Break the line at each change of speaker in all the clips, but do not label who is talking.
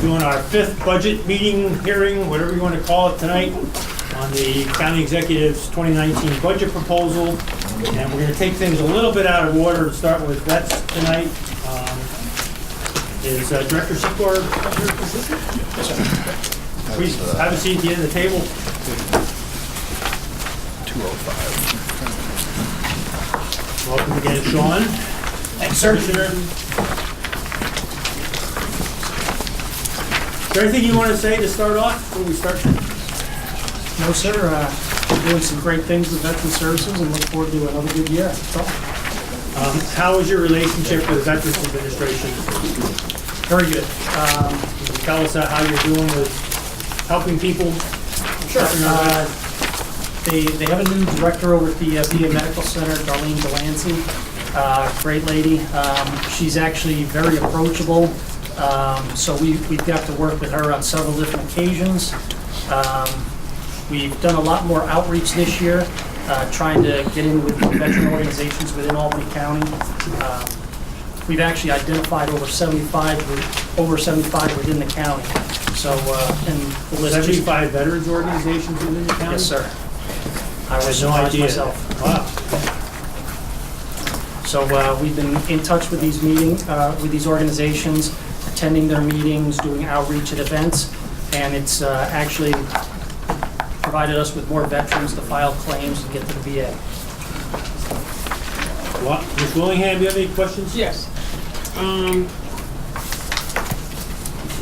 Doing our fifth budget meeting, hearing, whatever you want to call it tonight, on the county executive's 2019 budget proposal. And we're going to take things a little bit out of order to start with vets tonight. Is Director Secor here? Please have a seat at the end of the table.
205.
Welcome again, Sean.
Thanks, sir.
Is there anything you want to say to start off before we start?
No, sir. We're doing some great things with Veteran Services and look forward to another good year. So,
How is your relationship with the Veterans Administration?
very good.
Can you tell us how you're doing with helping people?
Sure. They have a new director over at the VA Medical Center, Darlene Delancey. Great lady. She's actually very approachable. So we've got to work with her on several different occasions. We've done a lot more outreach this year, trying to get in with veteran organizations within Albany County. We've actually identified over 75 within the county. So, and the list
75 veterans organizations within the county?
Yes, sir. I
had
was
no
surprised
idea.
myself.
Wow.
So we've been in touch with these with these organizations, attending their meetings, doing outreach at events, and it's actually provided us with more veterans to file claims and get to the VA.
Well, Ms. Willingham, do you have any questions?
Yes.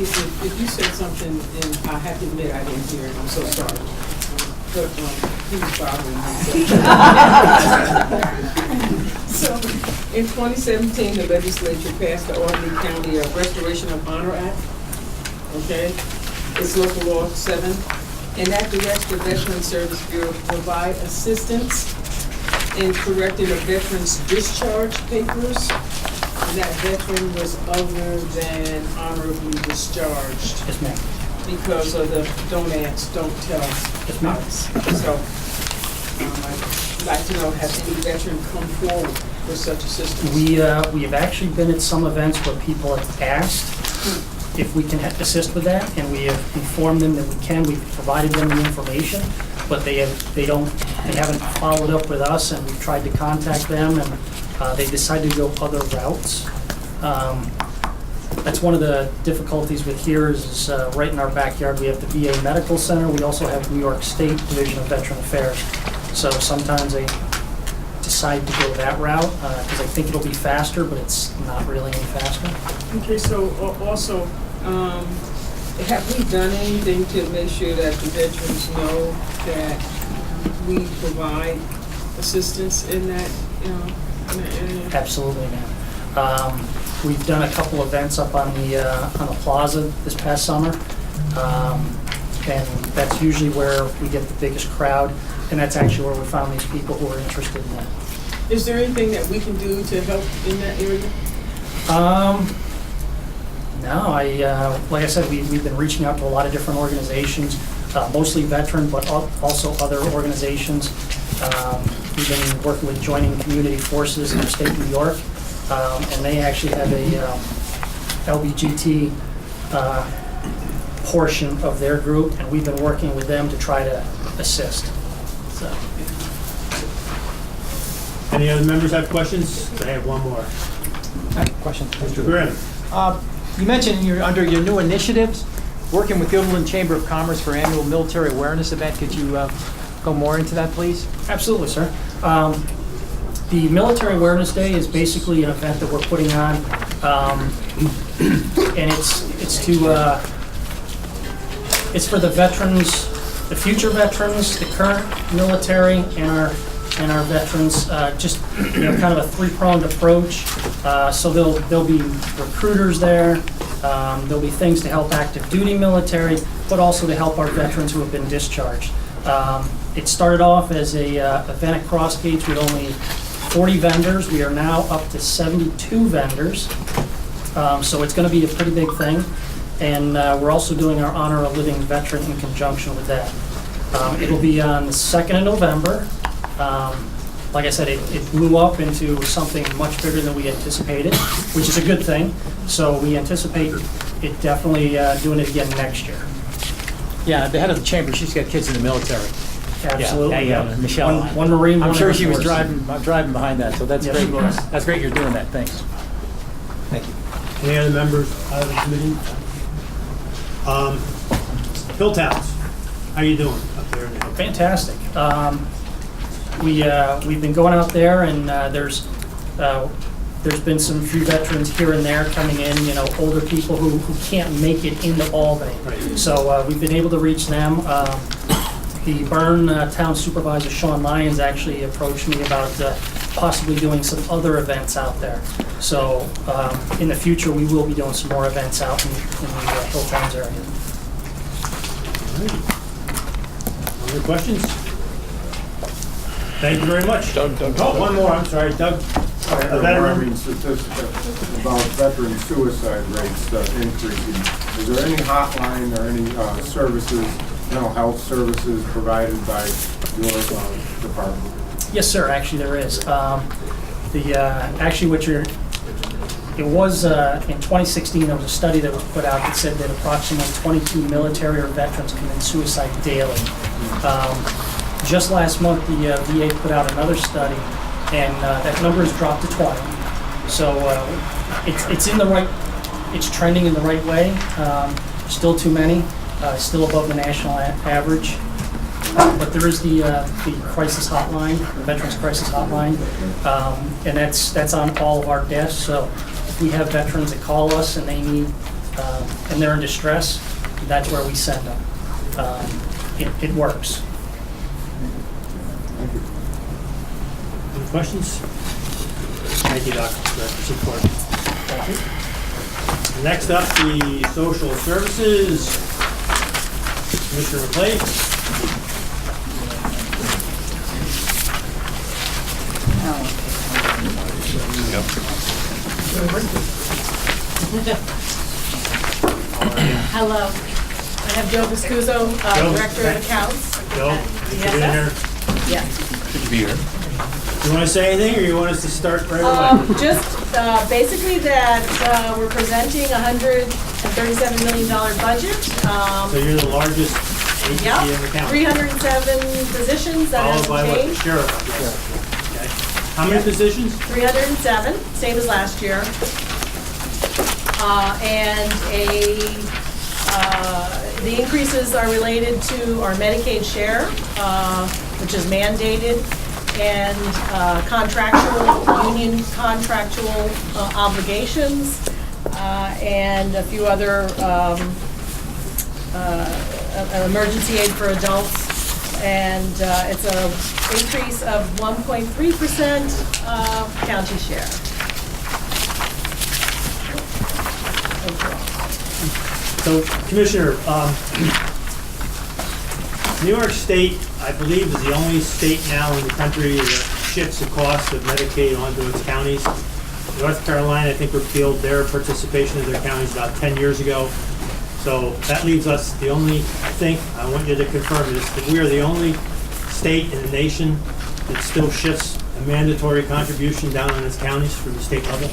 If you said something, then I have to admit I didn't hear it. I'm so sorry. But he was bothering me. So, in 2017, the legislature passed the Albany County Restoration of Honor Act. Okay, it's local law 7, and that directs the Veteran Service Bureau to provide assistance in correcting a veteran's discharge papers. And that veteran was other than honorably discharged
Yes, ma'am.
because of the don't ask, don't tell
Yes, ma'am.
policy. So, I'd like to know, has any veteran come forward with such assistance?
We have actually been at some events where people have asked if we can assist with that, and we have informed them that we can. We've provided them the information, but they haven't followed up with us, and we've tried to contact them, and they decided to go other routes. That's one of the difficulties with here is right in our backyard we have the VA Medical Center. We also have New York State Division of Veteran Affairs. So sometimes they decide to go that route because I think it'll be faster, but it's not really any faster.
Okay, so also, have we done anything to make sure that the veterans know that we provide assistance in that, in that area?
Absolutely, ma'am. We've done a couple events up on the plaza this past summer, and that's usually where we get the biggest crowd, and that's actually where we found these people who are interested in that.
Is there anything that we can do to help in that area?
No, like I said, we've been reaching out to a lot of different organizations, mostly veteran, but also other organizations. We've been working with Joining Community Forces in the state of New York, and they actually have a LBGT portion of their group, and we've been working with them to try to assist. So.
Any other members have questions? I have one more.
I have a question.
Mr. Grimm.
You mentioned under your new initiatives, working with the Overland Chamber of Commerce for annual military awareness event. Could you go more into that, please?
Absolutely, sir. The Military Awareness Day is basically an event that we're putting on, and it's for the veterans, the future veterans, the current military, and our veterans. Just kind of a three-pronged approach. So there'll be recruiters there. There'll be things to help active duty military, but also to help our veterans who have been discharged. It started off as a event at Crossgates with only 40 vendors. We are now up to 72 vendors. So it's going to be a pretty big thing. And we're also doing our Honor a Living Veteran in conjunction with that. It'll be on the 2nd of November. Like I said, it blew up into something much bigger than we anticipated, which is a good thing. So we anticipate it definitely doing it again next year.
Yeah, the head of the chamber, she's got kids in the military.
Absolutely.
Yeah, Michelle.
One Marine,
I'm
one
sure
Air
she was
Force.
driving behind that, so that's
Yes,
great.
she was.
That's great you're doing that, thanks. Thank you.
Any other members of the committee? Hilltowns, how you doing up there in the Hilltowns?
Fantastic. We've been going out there, and there's been some few veterans here and there coming in, older people who can't make it into Albany.
Right.
So we've been able to reach them. The Bern Town Supervisor, Sean Lyons, actually approached me about possibly doing some other events out there. So in the future, we will be doing some more events out in the Hilltowns area.
Other questions? Thank you very much.
Doug.
Oh, one more, I'm sorry, Doug.
I have
A
a
veteran?
worrying statistic about veteran suicide rates increasing. Is there any hotline or any services, mental health services provided by your department?
Yes, sir, actually there is. Actually it was in 2016, there was a study that was put out that said that approximately 22 military or veterans commit suicide daily. Just last month, the VA put out another study, and that number has dropped to 20. So it's trending in the right way. Still too many, still above the national average. But there is the crisis hotline, the Veterans Crisis Hotline, and that's on all of our desks. So if we have veterans that call us and they need, and they're in distress, that's where we send them. It works.
Any questions? Thank you, Doc, for that support. Next up, the social services. Commissioner McLean.
Hello, I have Joe Viscuso,
Joe,
Director of Accounts.
Joe,
at
you get in there.
Yeah.
Good to be here.
You want to say anything, or you want us to start right away?
Just basically that we're presenting a $137 million budget.
So you're the largest agency
Yep,
in the county,
307 positions, that
followed by
hasn't
what, the
changed.
sheriff, I guess. Okay. How many positions?
307, same as last year. The increases are related to our Medicaid share, which is mandated, and union contractual obligations, and a few other emergency aid for adults. And it's an increase of 1.3% county share. Overall.
So, Commissioner, New York State, I believe, is the only state now in the country that shifts the cost of Medicaid onto its counties. North Carolina, I think, repealed their participation of their counties about 10 years ago. So that leaves us the only, I think, I want you to confirm this, that we are the only state in the nation that still shifts a mandatory contribution down on its counties from the state level.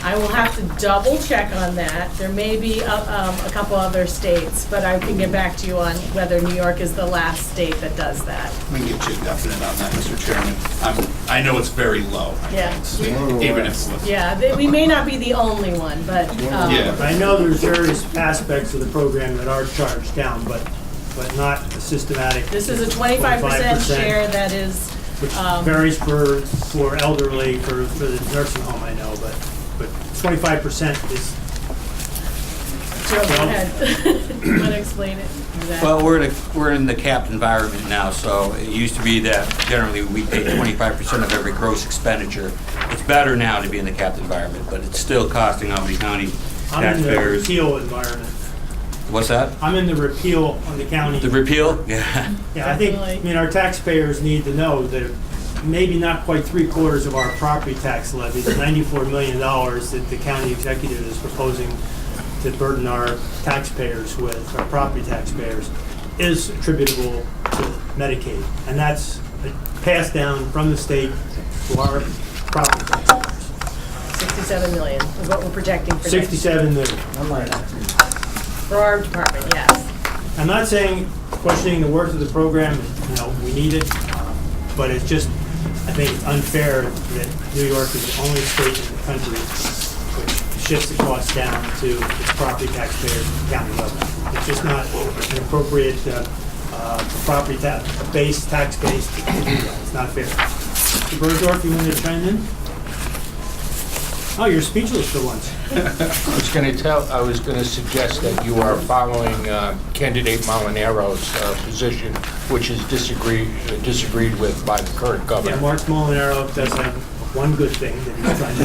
I will have to double check on that. There may be a couple other states, but I can get back to you on whether New York is the last state that does that.
We can get you definite on that, Mr. Chairman. I know it's very low.
Yeah.
Even if it was.
Yeah, we may not be the only one, but,
Yeah.
I know there's various aspects of the program that are charged down, but not a systematic.
this is a 25% share that is,
Which varies for elderly, for the nursing home, I know, but 25% is,
Joe, go ahead. You want to explain it?
Well, we're in the capped environment now, so it used to be that generally we pay 25% of every gross expenditure. It's better now to be in the capped environment, but it's still costing Albany County
I'm in the
taxpayers.
repeal environment.
What's that?
I'm in the repeal on the county.
The repeal? Yeah.
Yeah, I think, our taxpayers need to know that maybe not quite 3/4 of our property tax levy, the $94 million that the county executive is proposing to burden our taxpayers with, our property taxpayers, is attributable to Medicaid. And that's passed down from the state to our property taxpayers.
67 million is what we're projecting for next
67 million.
for our department, yes.
I'm not saying, questioning the worth of the program, we need it, but it's just, I think it's unfair that New York is the only state in the country which shifts the cost down to its property taxpayers at the county level. It's just not an appropriate property tax base to do that. It's not fair. Mr. Bergdorf, you wanted to chime in? Oh, you're speechless for once.
I was going to suggest that you are following candidate Molinaro's position, which is disagreed with by the current governor.
Yeah, Mark Molinaro does have one good thing that he's trying to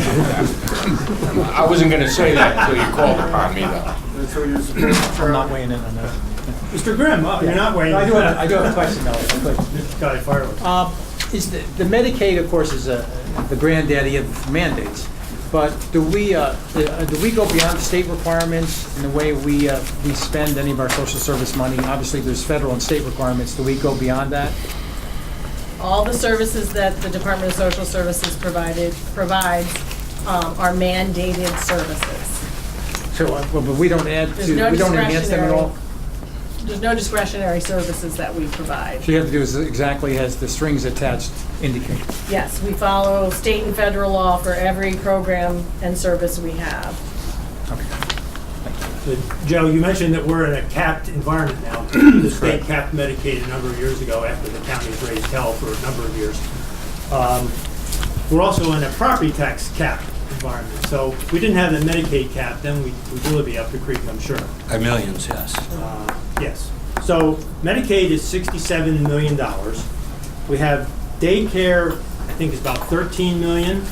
do.
I wasn't going to say that until you called upon me, though.
And so you're supposed to
I'm not weighing in on that.
Mr. Grimm, oh, you're not waiting.
I do have a question, though.
Got it, fireworks.
Is the Medicaid, of course, is the granddaddy of mandates, but do we go beyond state requirements in the way we spend any of our social service money? Obviously, there's federal and state requirements. Do we go beyond that?
All the services that the Department of Social Services provides are mandated services.
So, but we don't add
There's
to,
no
we don't enhance them at all?
There's no discretionary services that we provide.
So you have to do exactly as the strings attached indicate.
Yes, we follow state and federal law for every program and service we have.
Joe, you mentioned that we're in a capped environment now. The state capped Medicaid a number of years ago after the counties raised hell for a number of years. We're also in a property tax cap environment. So if we didn't have the Medicaid cap, then we'd really be up the creek, I'm sure.
By millions, yes.
Yes. So Medicaid is $67 million. We have daycare, I think is about 13 million.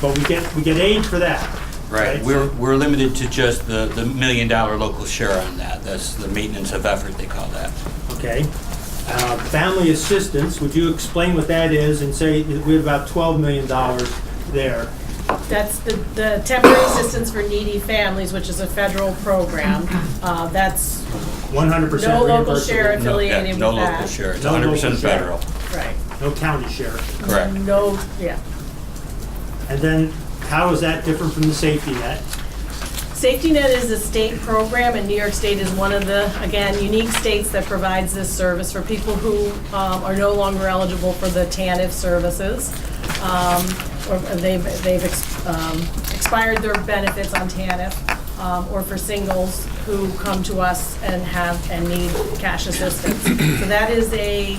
But we get aid for that.
Right, we're limited to just the $1 million local share on that. That's the maintenance of effort, they call that.
Okay. Family assistance, would you explain what that is and say that we have about $12 million there?
That's the temporary assistance for needy families, which is a federal program. That's
100%
no local
reimbursable.
share affiliated with
No
that.
local share, it's
No
100%
local share.
federal.
Right.
No county share.
Correct.
No, yeah.
And then how is that different from the safety net?
Safety Net is a state program, and New York State is one of the, again, unique states that provides this service for people who are no longer eligible for the TANF services. Or they've expired their benefits on TANF, or for singles who come to us and need cash assistance. So that is a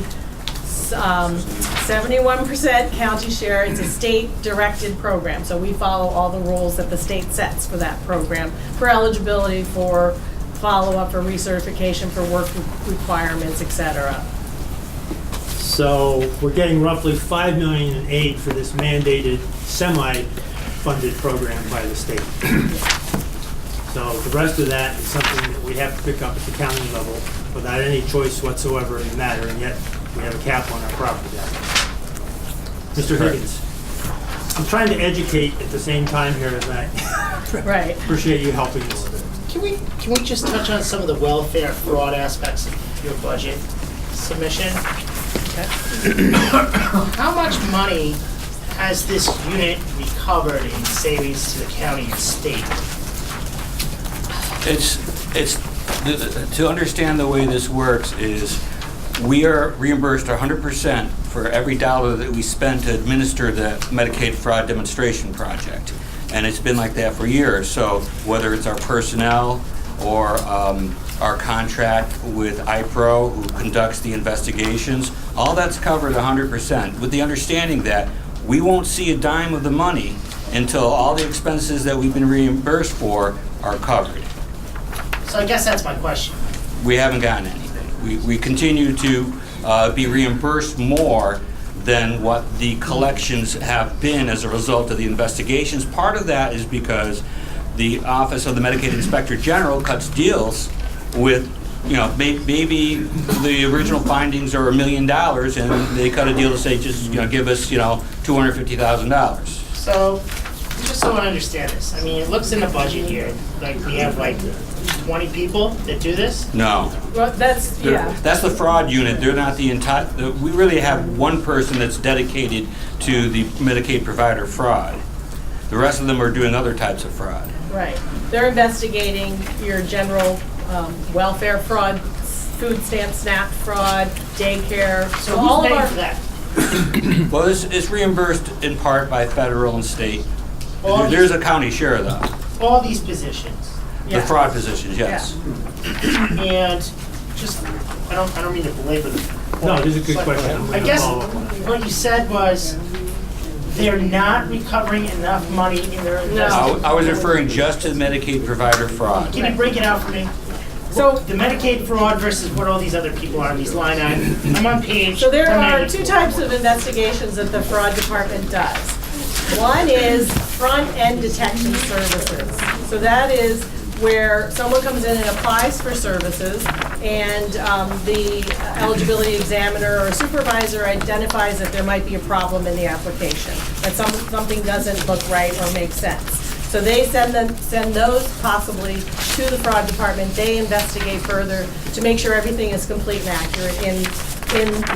71% county share. It's a state-directed program, so we follow all the rules that the state sets for that program, for eligibility, for follow-up, for recertification, for work requirements, et cetera.
So we're getting roughly $5 million in aid for this mandated semi-funded program by the state. So the rest of that is something that we have to pick up at the county level without any choice whatsoever in the matter, and yet we have a cap on our property tax. Mr. Higgins, I'm trying to educate at the same time here tonight.
Right.
Appreciate you helping us.
Can we just touch on some of the welfare fraud aspects of your budget submission? How much money has this unit recovered in savings to the county and state?
To understand the way this works is we are reimbursed 100% for every dollar that we spend to administer the Medicaid fraud demonstration project. And it's been like that for years. So whether it's our personnel or our contract with IPRO, who conducts the investigations, all that's covered 100%, with the understanding that we won't see a dime of the money until all the expenses that we've been reimbursed for are covered.
So I guess that's my question.
We haven't gotten anything. We continue to be reimbursed more than what the collections have been as a result of the investigations. Part of that is because the Office of the Medicaid Inspector General cuts deals with, maybe the original findings are $1 million and they cut a deal to say, just, give us, $250,000.
So, just so I understand this, I mean, it looks in the budget here, like we have like 20 people that do this?
No.
Well, that's, yeah.
That's the fraud unit. They're not the entire, we really have one person that's dedicated to the Medicaid provider fraud. The rest of them are doing other types of fraud.
Right. They're investigating your general welfare fraud, food stamp SNAP fraud, daycare.
So
all
who's
of
paying
our
for that?
Well, it's reimbursed in part by federal and state.
All
There's a county share though.
All these positions.
The
Yeah.
fraud positions, yes.
And just, I don't mean to belabor the point.
No, this is a good
but
question.
I guess
Follow up on it.
what you said was they're not recovering enough money in their investment.
I was referring just to Medicaid provider fraud.
Can you break it out for me?
So-
The Medicaid fraud versus what all these other people are, these line items. I'm on page.
So there are
192.
two types of investigations that the fraud department does. One is front-end detection services. So that is where someone comes in and applies for services, and the eligibility examiner or supervisor identifies that there might be a problem in the application, that something doesn't look right or make sense. So they send those possibly to the fraud department. They investigate further to make sure everything is complete and accurate in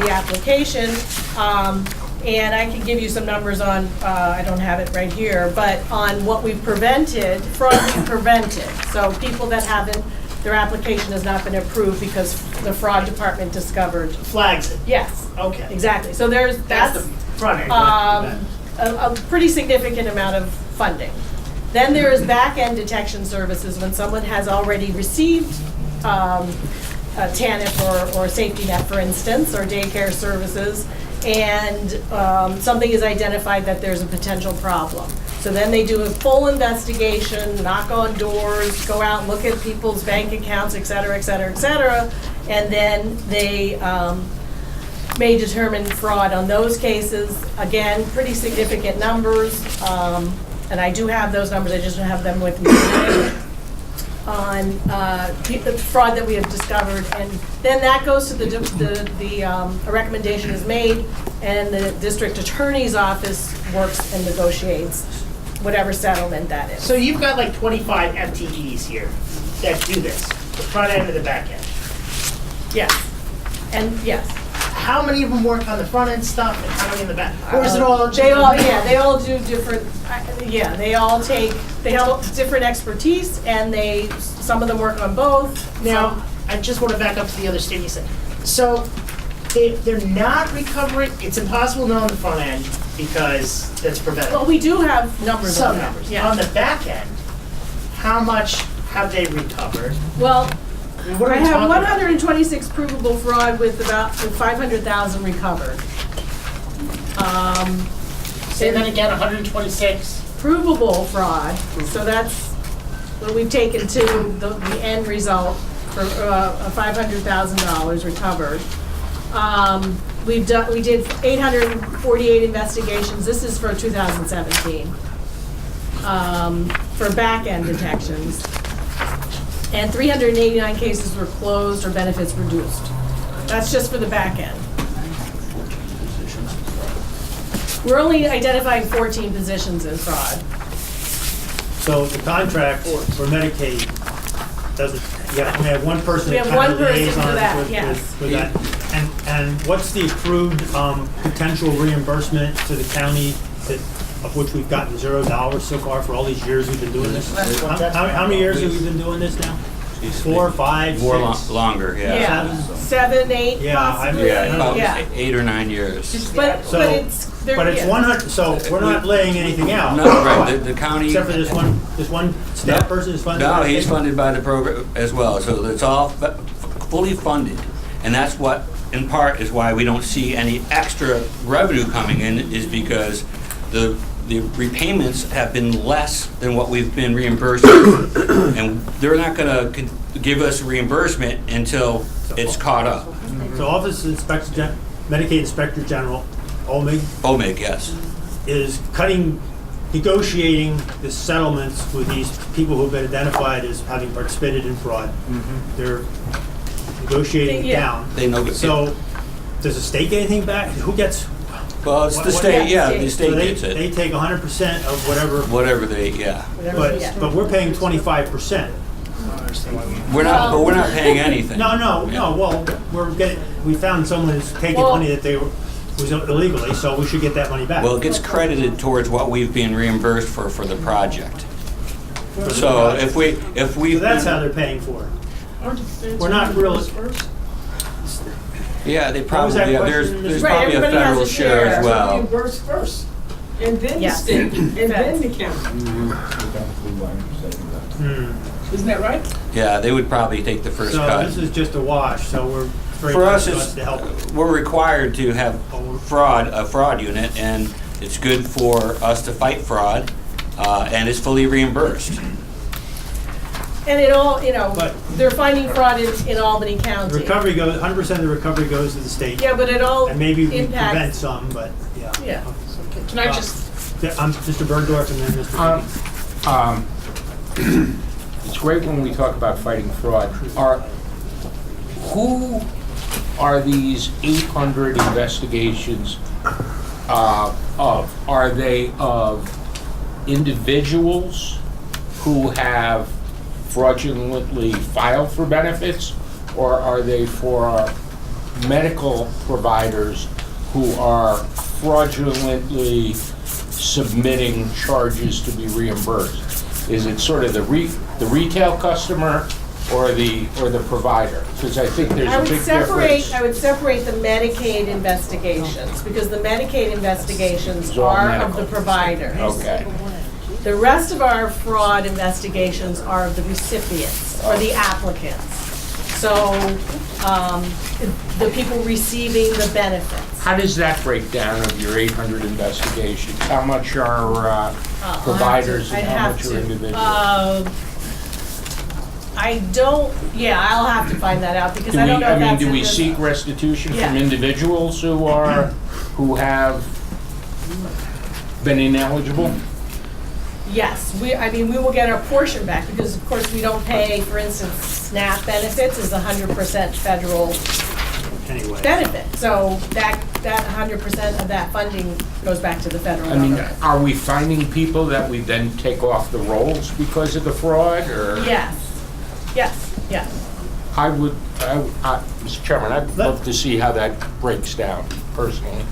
the application. And I can give you some numbers on, I don't have it right here, but on what we've prevented, fraud we've prevented. So people that haven't, their application has not been approved because the fraud department discovered.
Flags it.
Yes,
Okay.
exactly. So that's
That's the front end.
a pretty significant amount of funding. Then there is back-end detection services when someone has already received a TANF or safety net, for instance, or daycare services, and something is identified that there's a potential problem. So then they do a full investigation, knock on doors, go out and look at people's bank accounts, et cetera, et cetera, et cetera, and then they may determine fraud on those cases. Again, pretty significant numbers, and I do have those numbers, I just don't have them with me today, on the fraud that we have discovered. And then that goes to a recommendation is made, and the district attorney's office works and negotiates whatever settlement that is.
So you've got like 25 FTEs here that do this, the front end and the back end.
Yes, and yes.
How many of them work on the front end stuff and how many in the back? Or is it all?
They all, yeah, they all do different, yeah, they all have different expertise, and some of them work on both.
Now, I just want to back up to the other statement you said. So they're not recovering, it's impossible to know on the front end because that's
Well,
preventable.
we do have numbers on
Some
that.
numbers.
Yeah.
On the back end, how much have they recovered?
Well,
And what are
I
we
have
talking about?
126 provable fraud with about 500,000 recovered.
Say that again, 126?
Provable fraud, so that's what we've taken to the end result for $500,000 recovered. We did 848 investigations, this is for 2017, for back-end detections. And 389 cases were closed or benefits reduced. That's just for the back end. We're only identifying 14 positions in fraud.
So the contract for Medicaid doesn't, you only have one person
We
that
have
kind
one
of
person
liaisons
for that,
with
yes.
that. And what's the approved potential reimbursement to the county of which we've gotten $0 so far for all these years we've been doing this? How many years have we been doing this now? 4, 5, 6?
More longer, yeah.
Yeah, 7, 8
Yeah,
possibly,
Yeah, about
yeah.
8 or 9 years.
But
So-
it's,
But it's
yeah.
100, so we're not laying anything out.
No, right, the county.
Except for this one staff person is funded?
No,
by the
he's
state?
funded by the program as well, so it's all fully funded. And that's what, in part, is why we don't see any extra revenue coming in, is because the repayments have been less than what we've been reimbursed. And they're not gonna give us reimbursement until it's caught up.
So Office Inspector, Medicaid Inspector General,
OMIG, yes.
is negotiating the settlements with these people who've been identified as having participated in fraud. They're negotiating it
Yeah.
down.
They know.
So, does the state get anything back? Who gets?
Well, it's the
What-
state, yeah,
yeah,
the
So
state
they
gets it.
take 100% of whatever,
Whatever they, yeah.
Whatever, yeah.
but we're paying 25%.
understand why we.
But we're not paying anything.
No, well, we found someone who's taking
Well-
money that was illegally, so we should get that money back.
Well, it gets credited towards what we've been reimbursed for the project. So if we.
So that's how they're paying for it. We're not really,
Yeah, they
was
probably,
that
there's
question?
Right,
probably a
everybody has
federal
a
share
share.
as well.
Reimbursed first, and then the
Yes.
state, and then the county. Isn't that right?
Yeah, they would probably take the first
so
cut.
this is just a wash, so we're very
For us,
good
it's,
to help.
we're required to have a fraud unit, and it's good for us to fight fraud, and it's fully reimbursed.
And it all,
But-
they're finding fraud in Albany County.
Recovery goes, 100% of the recovery goes to the state.
Yeah, but it all
And maybe we prevent
impacts.
some, but, yeah.
Yeah.
Can I just,
I'm Mr. Bergdorf and then Mr. Higgins.
It's great when we talk about fighting fraud. Who are these 800 investigations of? Are they of individuals who have fraudulently filed for benefits? Or are they for medical providers who are fraudulently submitting charges to be reimbursed? Is it sort of the retail customer or the provider? Because I think there's a big difference.
I would separate the Medicaid investigations, because the Medicaid investigations
It's all
are of
medical.
the providers.
Okay.
The rest of our fraud investigations are of the recipients, or the applicants. So, the people receiving the benefits.
How does that break down of your 800 investigations? How much are providers and how much are individuals?
I'll have to find that out, because I don't know if that's
Do
in
we
this-
seek restitution from
Yeah.
individuals who have been ineligible?
Yes, we will get our portion back, because of course we don't pay, for instance, SNAP benefits is 100% federal
Anyway.
benefit. So that 100% of that funding goes back to the federal
I mean,
government.
are we finding people that we then take off the rolls because of the fraud, or?
Yes, yes.
Mr. Chairman, I'd love to see how that breaks down personally.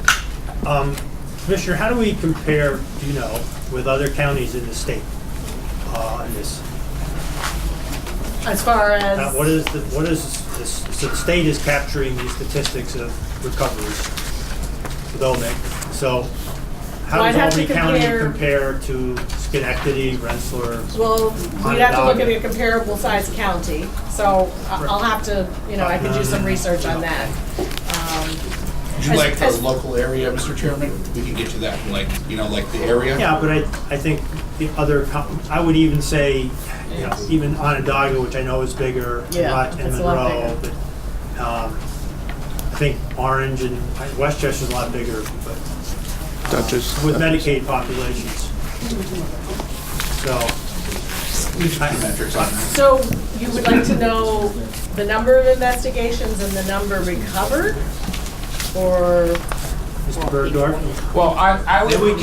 Commissioner, how do we compare, do you know, with other counties in the state on this?
As far as,
So the state is capturing these statistics of recoveries with OMIC. So how
Well, I'd have
does
to
Albany County
compare-
compare to Schenectady, Rensselaer?
well, we'd have to look at a comparable size county. So I'll have to, I can do some research on that.
Would you like the local area, Mr. Chairman? We can get you that, like the area?
Yeah, but I think the other, I would even say, even Onondaga, which I know is bigger,
Yeah,
and
it's a lot
Monroe, but I think Orange and Westchester's a lot bigger, but with Medicaid populations. So,
Metrics on that.
So you would like to know the number of investigations and the number recovered? Or,
Mr. Bergdorf?
Well, I would,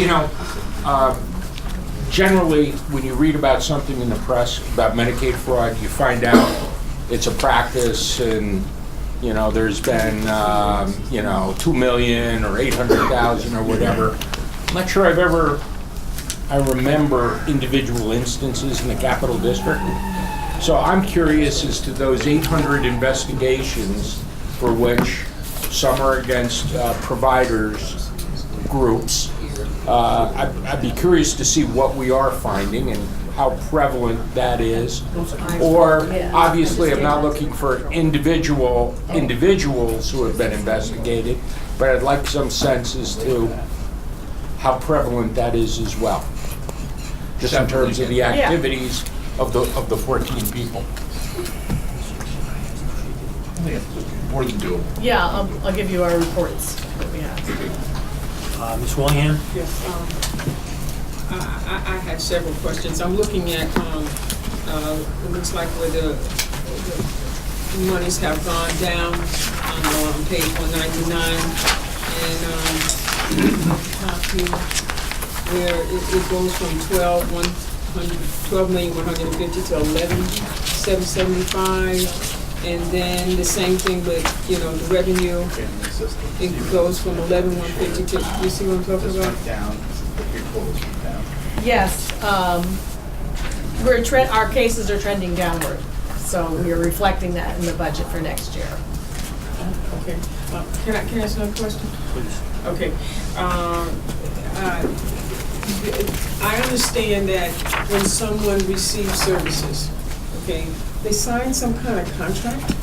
generally, when you read about something in the press about Medicaid fraud, you find out it's a practice and, there's been, 2 million or 800,000 or whatever. I'm not sure I remember individual instances in the Capital District. So I'm curious as to those 800 investigations for which some are against providers, groups. I'd be curious to see what we are finding and how prevalent that is. Or, obviously, I'm not looking for individuals who have been investigated, but I'd like some sense as to how prevalent that is as well. Just in terms of the activities of the 14 people.
I think it's more than doable.
yeah, I'll give you our reports that we have.
Ms. Willingham?
Yes, I had several questions. I'm looking at, it looks like where the monies have gone down on page 199. And top here, where it goes from 12,100 12,150,000 to 11,775. And then the same thing with, you know, the revenue. It goes from 11,150 to, you see what I'm talking about?
Yes, our cases are trending downward, so we are reflecting that in the budget for next year.
Okay. Can I ask another question?
Please.
Okay. I understand that when someone receives services, okay, they sign some kind of contract,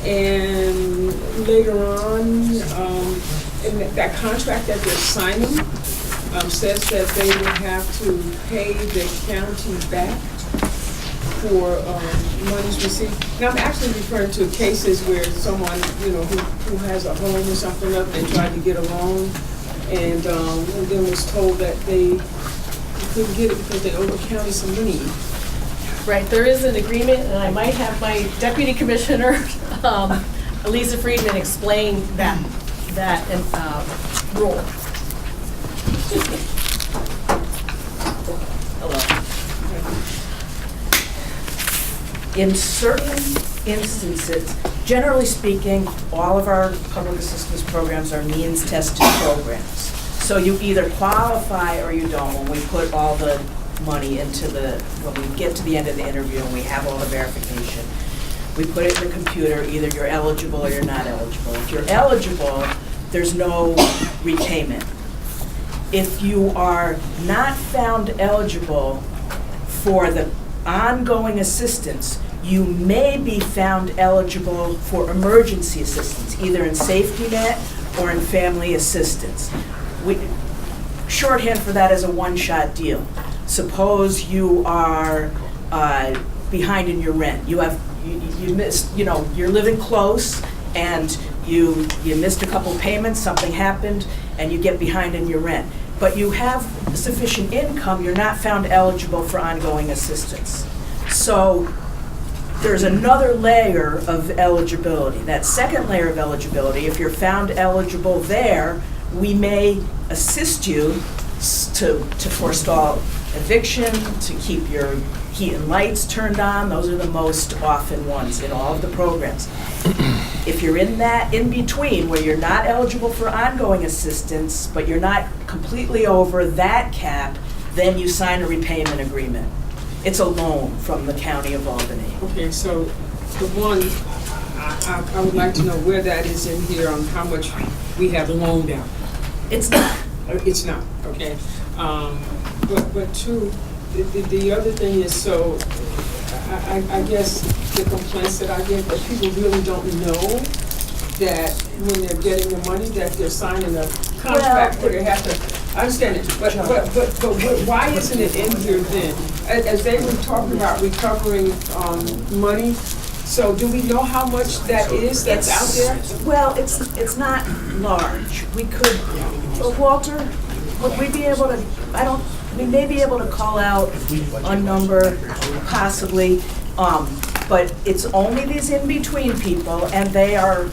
and later on, in that contract that they're signing says that they would have to pay the county back for monies received. And I'm actually referring to cases where someone, you know, who has a home or something up, they tried to get a loan, and then was told that they couldn't get it because they owed the county some money.
Right, there is an agreement, and I might have my deputy commissioner, Elisa Friedman, explain that rule.
Hello. In certain instances, generally speaking, all of our public assistance programs are means-tested programs. So you either qualify or you don't. When we put all the money into when we get to the end of the interview and we have all the verification, we put it in the computer, either you're eligible or you're not eligible. If you're eligible, there's no repayment. If you are not found eligible for the ongoing assistance, you may be found eligible for emergency assistance, either in safety net or in family assistance. Shorthand for that is a one-shot deal. Suppose you are behind in your rent. You missed, you know, you're living close and you missed a couple payments, something happened, and you get behind in your rent. But you have sufficient income, you're not found eligible for ongoing assistance. So there's another layer of eligibility. That second layer of eligibility, if you're found eligible there, we may assist you to forestall eviction, to keep your heat and lights turned on. Those are the most often ones in all of the programs. If you're in that in-between where you're not eligible for ongoing assistance, but you're not completely over that cap, then you sign a repayment agreement. It's a loan from the County of Albany.
Okay, so the one, I would like to know where that is in here on how much we have loaned out.
It's not.
It's not, okay. But two, the other thing is, so I guess the complaints that I get, that people really don't know that when they're getting the money, that they're signing a contract where they have to, I understand it, but why isn't it in here then? As they were talking about recovering money, so do we know how much that is that's out there?
Well, it's not large. We could, Walter, would we be able to, we may be able to call out a number, possibly, but it's only these in-between people, and they are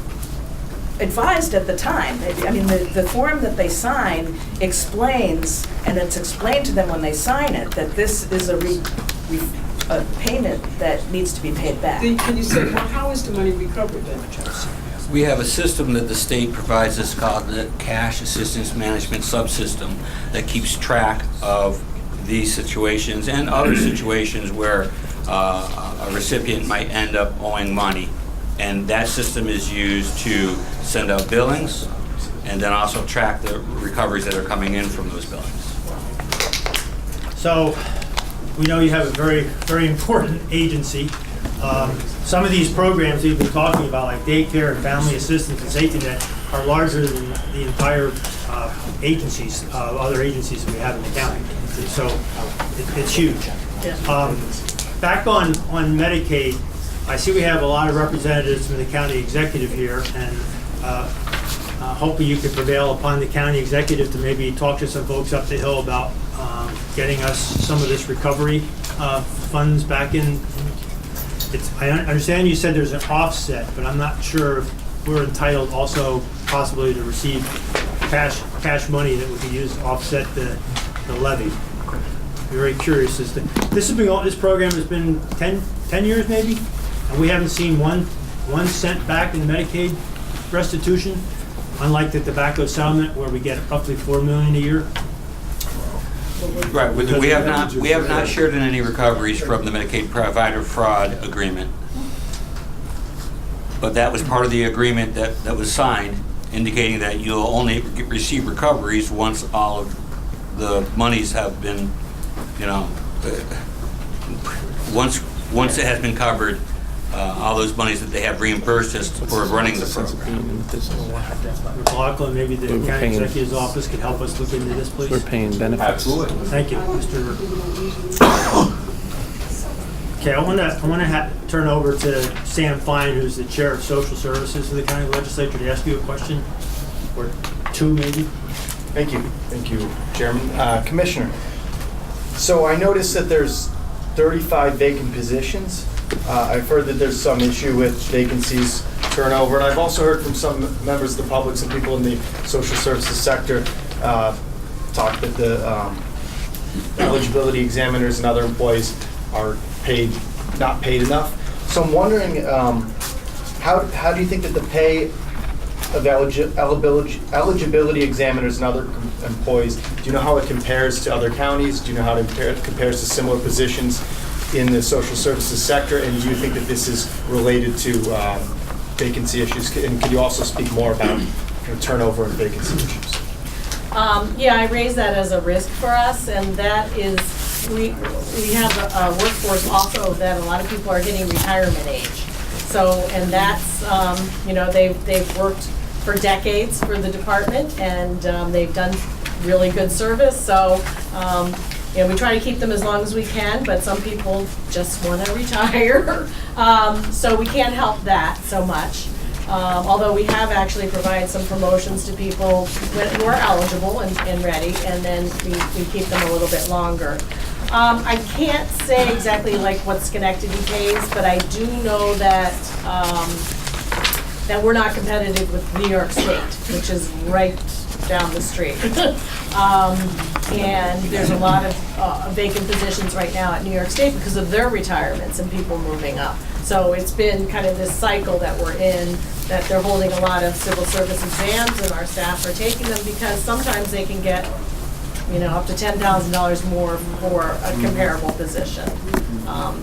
advised at the time. I mean, the form that they sign explains, and it's explained to them when they sign it, that this is a payment that needs to be paid back.
Can you say, well, how is the money recovered then?
We have a system that the state provides us called the Cash Assistance Management Subsystem that keeps track of these situations and other situations where a recipient might end up owing money. And that system is used to send out billings and then also track the recoveries that are coming in from those billings.
So, we know you have a very, very important agency. Some of these programs we've been talking about, like daycare and family assistance and safety net, are larger than the entire agencies, other agencies that we have in the county. So, it's huge. Back on Medicaid, I see we have a lot of representatives from the county executive here, and hopefully you could prevail upon the county executive to maybe talk to some folks up the hill about getting us some of this recovery funds back in. I understand you said there's an offset, but I'm not sure if we're entitled also possibly to receive cash money that would be used to offset the levy. very curious as to, this program has been 10 years maybe, and we haven't seen one cent back in Medicaid restitution, unlike the tobacco settlement where we get roughly $4 million a year.
Right, we have not shared in any recoveries from the Medicaid provider fraud agreement. But that was part of the agreement that was signed, indicating that you'll only receive recoveries once all of the monies have been, once it has been covered, all those monies that they have reimbursed us for running the program.
McLaughlin, maybe the county executive's office could help us look into this, please.
We're paying benefits.
Absolutely.
Thank you, Mr. Okay, I want to turn over to Sam Fine, who's the Chair of Social Services of the County Legislature, to ask you a question, or two maybe.
Thank you, Chairman. Commissioner, so I noticed that there's 35 vacant positions. I've heard that there's some issue with vacancies, turnover, and I've also heard from some members of the public, some people in the social services sector, talk that the eligibility examiners and other employees are not paid enough. So I'm wondering, how do you think that the pay of eligibility examiners and other employees, do you know how it compares to other counties? Do you know how it compares to similar positions in the social services sector? And do you think that this is related to vacancy issues? And could you also speak more about turnover and vacancy issues?
Yeah, I raise that as a risk for us, and that is, we have a workforce also that a lot of people are hitting retirement age. So, and that's, they've worked for decades for the department, and they've done really good service. So, we try to keep them as long as we can, but some people just want to retire. So we can't help that so much. Although we have actually provided some promotions to people who are eligible and ready, and then we keep them a little bit longer. I can't say exactly like what Schenectady pays, but I do know that that we're not competitive with New York State, which is right down the street. And there's a lot of vacant positions right now at New York State because of their retirements and people moving up. So it's been kind of this cycle that we're in, that they're holding a lot of civil service exams and our staff are taking them because sometimes they can get, up to $10,000 more for a comparable position.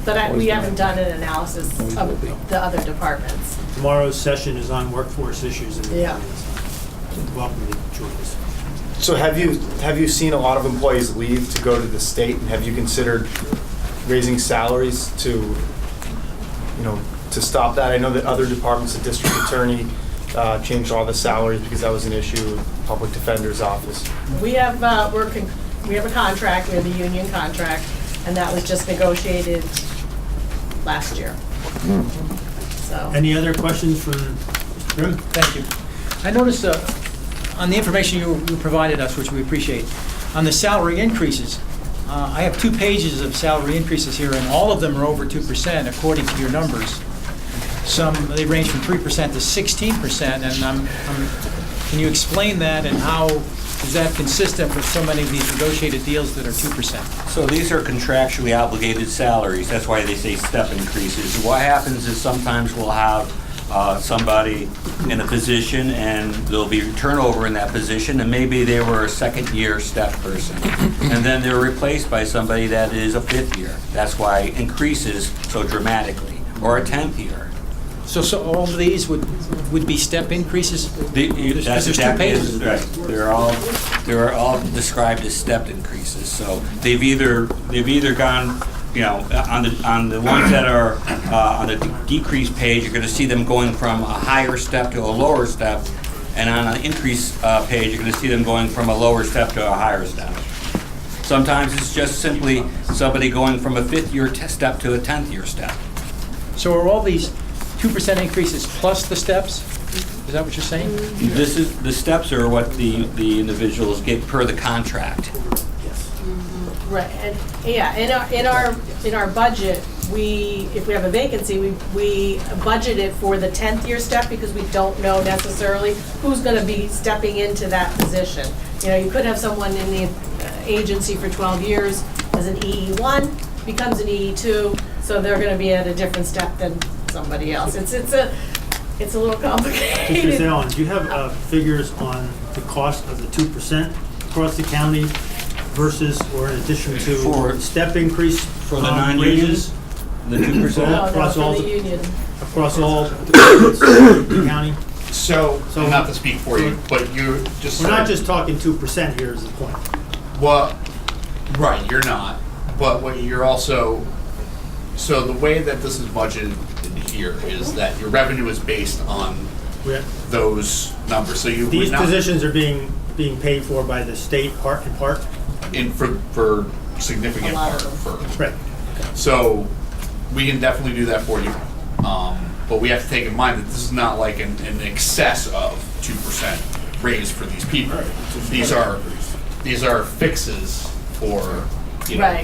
But we haven't done an analysis of the other departments.
Tomorrow's session is on workforce issues in the
Yeah.
county. So welcome to join us.
So have you seen a lot of employees leave to go to the state, and have you considered raising salaries to stop that? I know that other departments, the district attorney changed all the salaries because that was an issue with public defender's office.
We have a contract, we have a union contract, and that was just negotiated last year. So.
Any other questions from Mr. Grimm?
Thank you. I noticed on the information you provided us, which we appreciate, on the salary increases, I have 2 pages of salary increases here, and all of them are over 2% according to your numbers. They range from 3% to 16%, and can you explain that, and how is that consistent with so many of these negotiated deals that are 2%?
So these are contractually obligated salaries. That's why they say step increases. What happens is sometimes we'll have somebody in a position and there'll be turnover in that position, and maybe they were a second-year step person. And then they're replaced by somebody that is a 5th year. That's why it increases so dramatically. Or a 10th year.
So all of these would be step increases?
That's
there's 2 pages.
Right. They're all described as stepped increases. So they've either gone, on the ones that are on the decrease page, you're going to see them going from a higher step to a lower step, and on an increase page, you're going to see them going from a lower step to a higher step. Sometimes it's just simply somebody going from a 5th year step to a 10th year step.
So are all these 2% increases plus the steps? Is that what you're saying?
The steps are what the individuals get per the contract.
Right, and in our budget, if we have a vacancy, we budget it for the 10th year step because we don't know necessarily who's going to be stepping into that position. You could have someone in the agency for 12 years as an EE1, becomes an EE2, so they're gonna be at a different step than somebody else. It's a little
Mr.
complicated.
Zalon, do you have figures on the cost of the 2% across the county versus, or in addition to,
For-
step increase
For the
wages?
non-union, the 2%?
No,
across
for
all
the
the-
union.
Across all the county?
So,
So-
not to speak for you, but you just.
We're not just talking 2% here is the point.
Well, right, you're not, but what you're also, so the way that this is budgeted in here is that your revenue is based on
We're-
those numbers, so you would
These
not.
positions are being paid for by the state in part?
For significant
A lot
part,
of them.
for,
Right.
so we can definitely do that for you. But we have to take in mind that this is not like an excess of 2% raise for these people. These are fixes for, you know,
Right.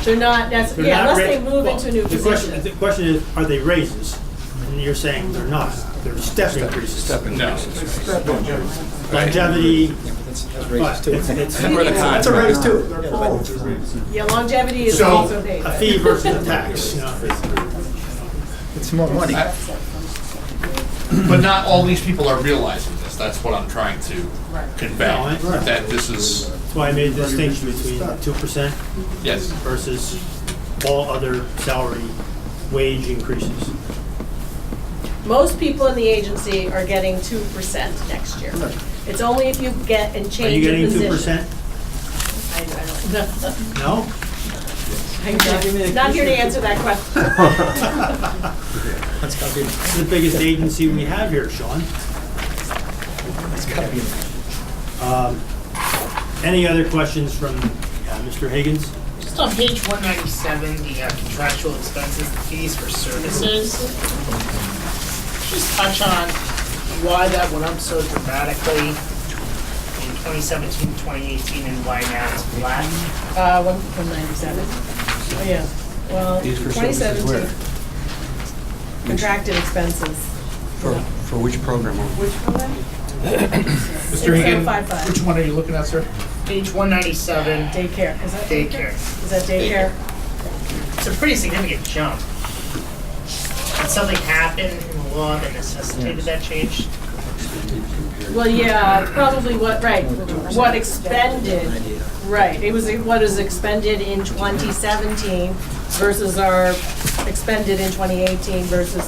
They're not,
They're
yeah,
not
unless they
ra-
move
well,
into a new
the
position.
question is, are they raises? And you're saying they're not. They're step increases.
No.
Longevity, but it's
That's a raise too.
Yeah, longevity is
So,
also paid.
a fee versus a tax, you know.
It's more money.
But not all these people are realizing this. That's what I'm trying to convey.
No, I-
That this is,
That's why I made the distinction between 2%
yes.
versus all other salary wage increases.
Most people in the agency are getting 2% next year. It's only if you get and
Are you
change your
getting
position.
2%?
I don't know.
No?
I'm not here to answer that question.
This is the biggest agency we have here, Sean. Any other questions from Mr. Higgins?
Just on page 197, the contractual expenses, the fees for services. Just touch on why that went up so dramatically in 2017, 2018, and why now it's flat.
197. Oh, yeah. Well,
These for services
2017. Contracted expenses.
For which program?
Which program?
Mr. Higgin,
6055.
which one are you looking at, sir?
Page 197,
Daycare. Is that
daycare.
Is that daycare?
It's a pretty significant jump. Did something happen in the law that necessitated that change?
Well, yeah, probably what expended, right, it was what is expended in 2017 versus our expended in 2018 versus,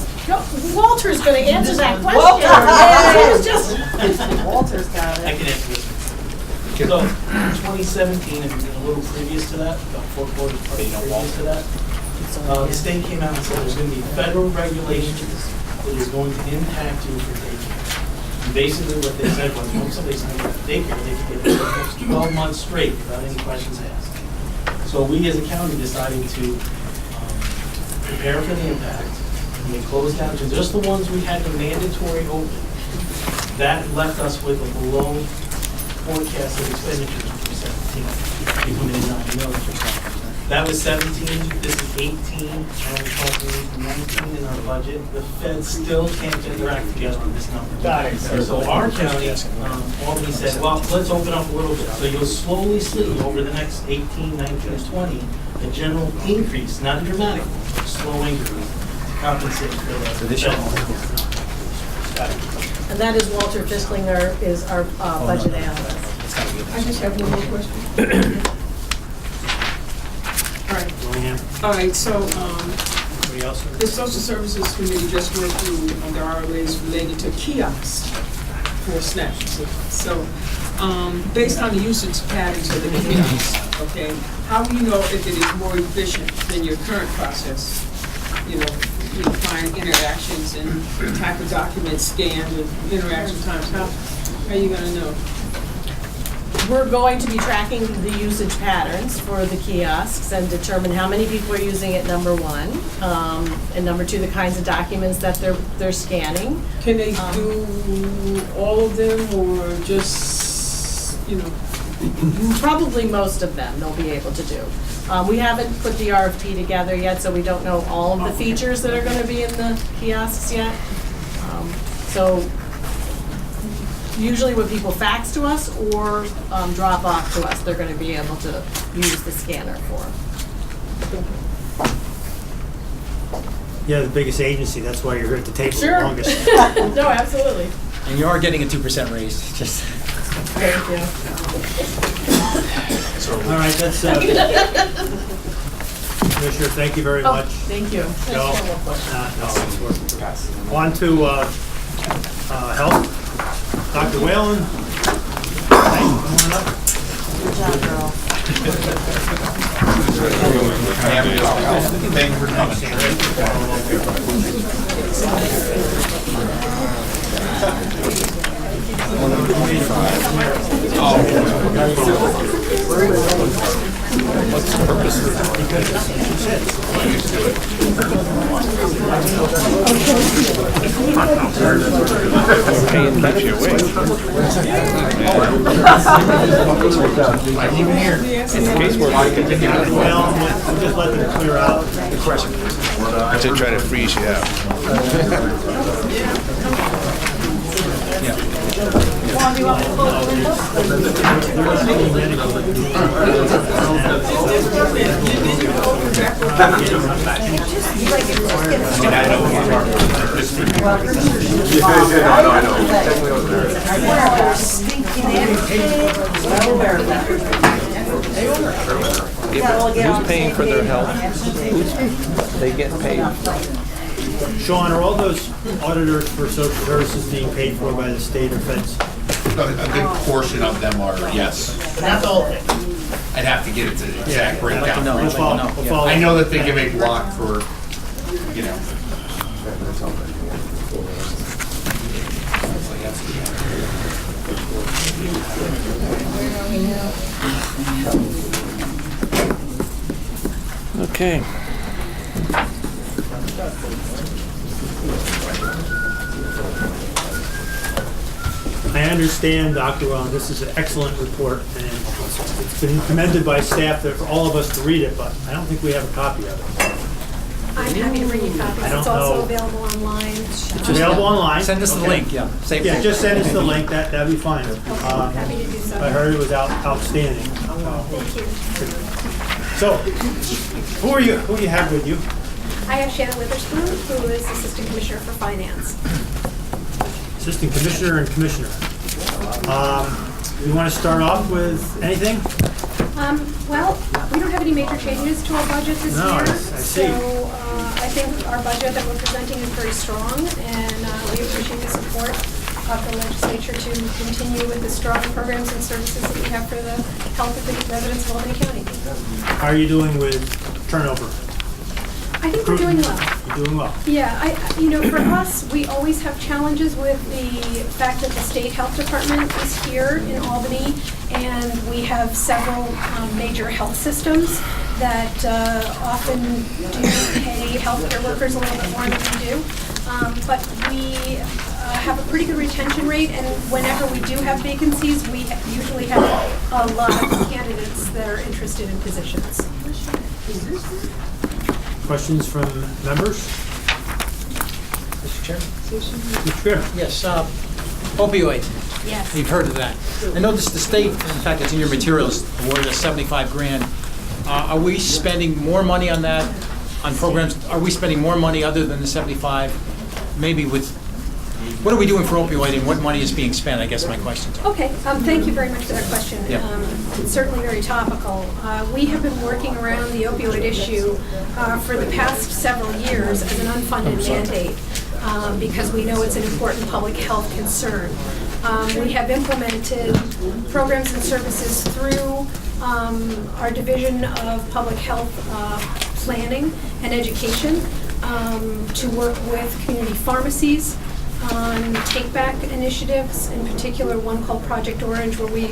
Walter's gonna answer that question. Yeah, he was just, Walter's got
I
it.
can answer this. So, in 2017, and a little previous to that, about 4 quarters previous to that, the state came out and said there's going to be federal regulations that is going to impact you for daycare. And basically what they said was, when somebody signed up for daycare, they could get it for the next 12 months straight without any questions asked. So we as a county decided to prepare for the impact, and we closed down to just the ones we had the mandatory open. That left us with a below forecasted expenditures for 17, if we did not know. That was 17, this is 18, and we're talking 19 in our budget. The Fed still can't get their act together on this number.
Got it.
So our county, Albany said, well, let's open up a little bit. So you'll slowly see over the next 18, 19, and 20, a general increase, not a dramatic one, but a slow increase to compensate for the Fed.
And that is Walter Fischlinger, is our budget analyst.
I just have one more question. All right, so,
Anybody else?
the Social Services Committee just went through the RLAs related to kiosks for SNAP. So, based on the usage patterns of the kiosks, okay, how do you know if it is more efficient than your current process? You know, you find interactions and the type of documents scanned and interaction times, how are you gonna know?
We're going to be tracking the usage patterns for the kiosks and determine how many people are using it, number one. And number two, the kinds of documents that they're scanning.
Can they do all of them or just, you know?
Probably most of them they'll be able to do. We haven't put the RFP together yet, so we don't know all of the features that are gonna be in the kiosks yet. So usually when people fax to us or drop off to us, they're gonna be able to use the scanner for.
Yeah, the biggest agency, that's why you're here at the table the
Sure.
longest.
No, absolutely.
And you are getting a 2% raise, just.
Thank you.
All right, that's, Commissioner, thank you very
Oh,
much.
thank you.
Joe? No, it's working. On to health. Dr. Whalen. Hey, come on up.
Thank you for coming.
Well, we'll just let them clear out.
I did try to freeze you out. Who's paying for their health? They get paid.
Sean, are all those auditors for social services being paid for by the state or feds?
A good portion of them are, yes.
Not the whole thing.
I'd have to get it to the exact breakdown.
We'll follow.
I know that they give a block for, you know.
Okay.
I understand, Dr. Wellen, this is an excellent report, and it's been commended by staff for all of us to read it, but I don't think we have a copy of it.
I'm happy to bring you copies.
I don't
It's also
know.
available online.
It's available online?
Send us the
Okay.
link, yeah. Save
Yeah,
it.
just send us the link, that'd be fine.
Happy to do so.
I heard it was outstanding.
Thank you.
So, who do you have with you?
I have Shannon Witherspoon, who is Assistant Commissioner for Finance.
Assistant Commissioner and Commissioner. You want to start off with anything?
Well, we don't have any major changes to our budget this
No,
year.
I see.
So I think our budget that we're presenting is very strong, and we appreciate the support of the legislature to continue with the strong programs and services that we have for the health of the residents of Albany County.
How are you doing with turnover?
I think we're doing well.
You're doing well.
Yeah, for us, we always have challenges with the fact that the state health department is here in Albany, and we have several major health systems that often do pay healthcare workers a little bit more than we do. But we have a pretty good retention rate, and whenever we do have vacancies, we usually have a lot of candidates that are interested in positions.
Questions from members?
Mr. Chairman?
Mr. Chair.
Yes, opioid.
Yes.
You've heard of that. I noticed the state, in fact, it's in your materials, awarded us 75 grand. Are we spending more money on that, on programs? Are we spending more money other than the 75? Maybe with, what are we doing for opioid and what money is being spent, I guess my question.
Okay, thank you very much for that question.
Yeah.
It's certainly very topical. We have been working around the opioid issue for the past several years as an unfunded mandate because we know it's an important public health concern. We have implemented programs and services through our Division of Public Health Planning and Education to work with community pharmacies on take-back initiatives, in particular one called Project Orange, where we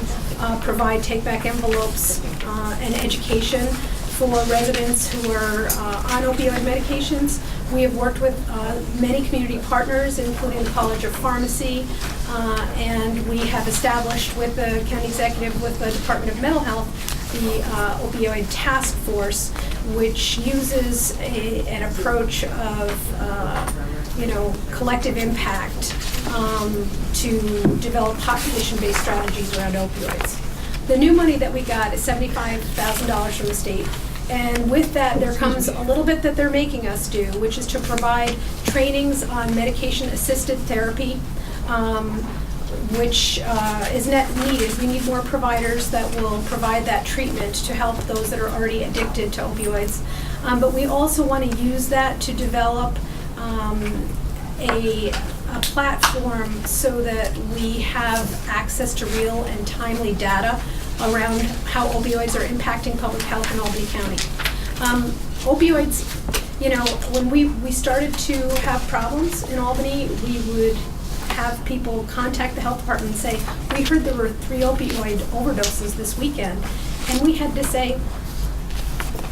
provide take-back envelopes and education for residents who are on opioid medications. We have worked with many community partners, including the College of Pharmacy, and we have established with the county executive, with the Department of Mental Health, the opioid task force, which uses an approach of collective impact to develop population-based strategies around opioids. The new money that we got is $75,000 from the state. And with that, there comes a little bit that they're making us do, which is to provide trainings on medication-assisted therapy, which is needed. We need more providers that will provide that treatment to help those that are already addicted to opioids. But we also want to use that to develop a platform so that we have access to real and timely data around how opioids are impacting public health in Albany County. Opioids, you know, when we started to have problems in Albany, we would have people contact the health department and say, we heard there were 3 opioid overdoses this weekend. And we had to say,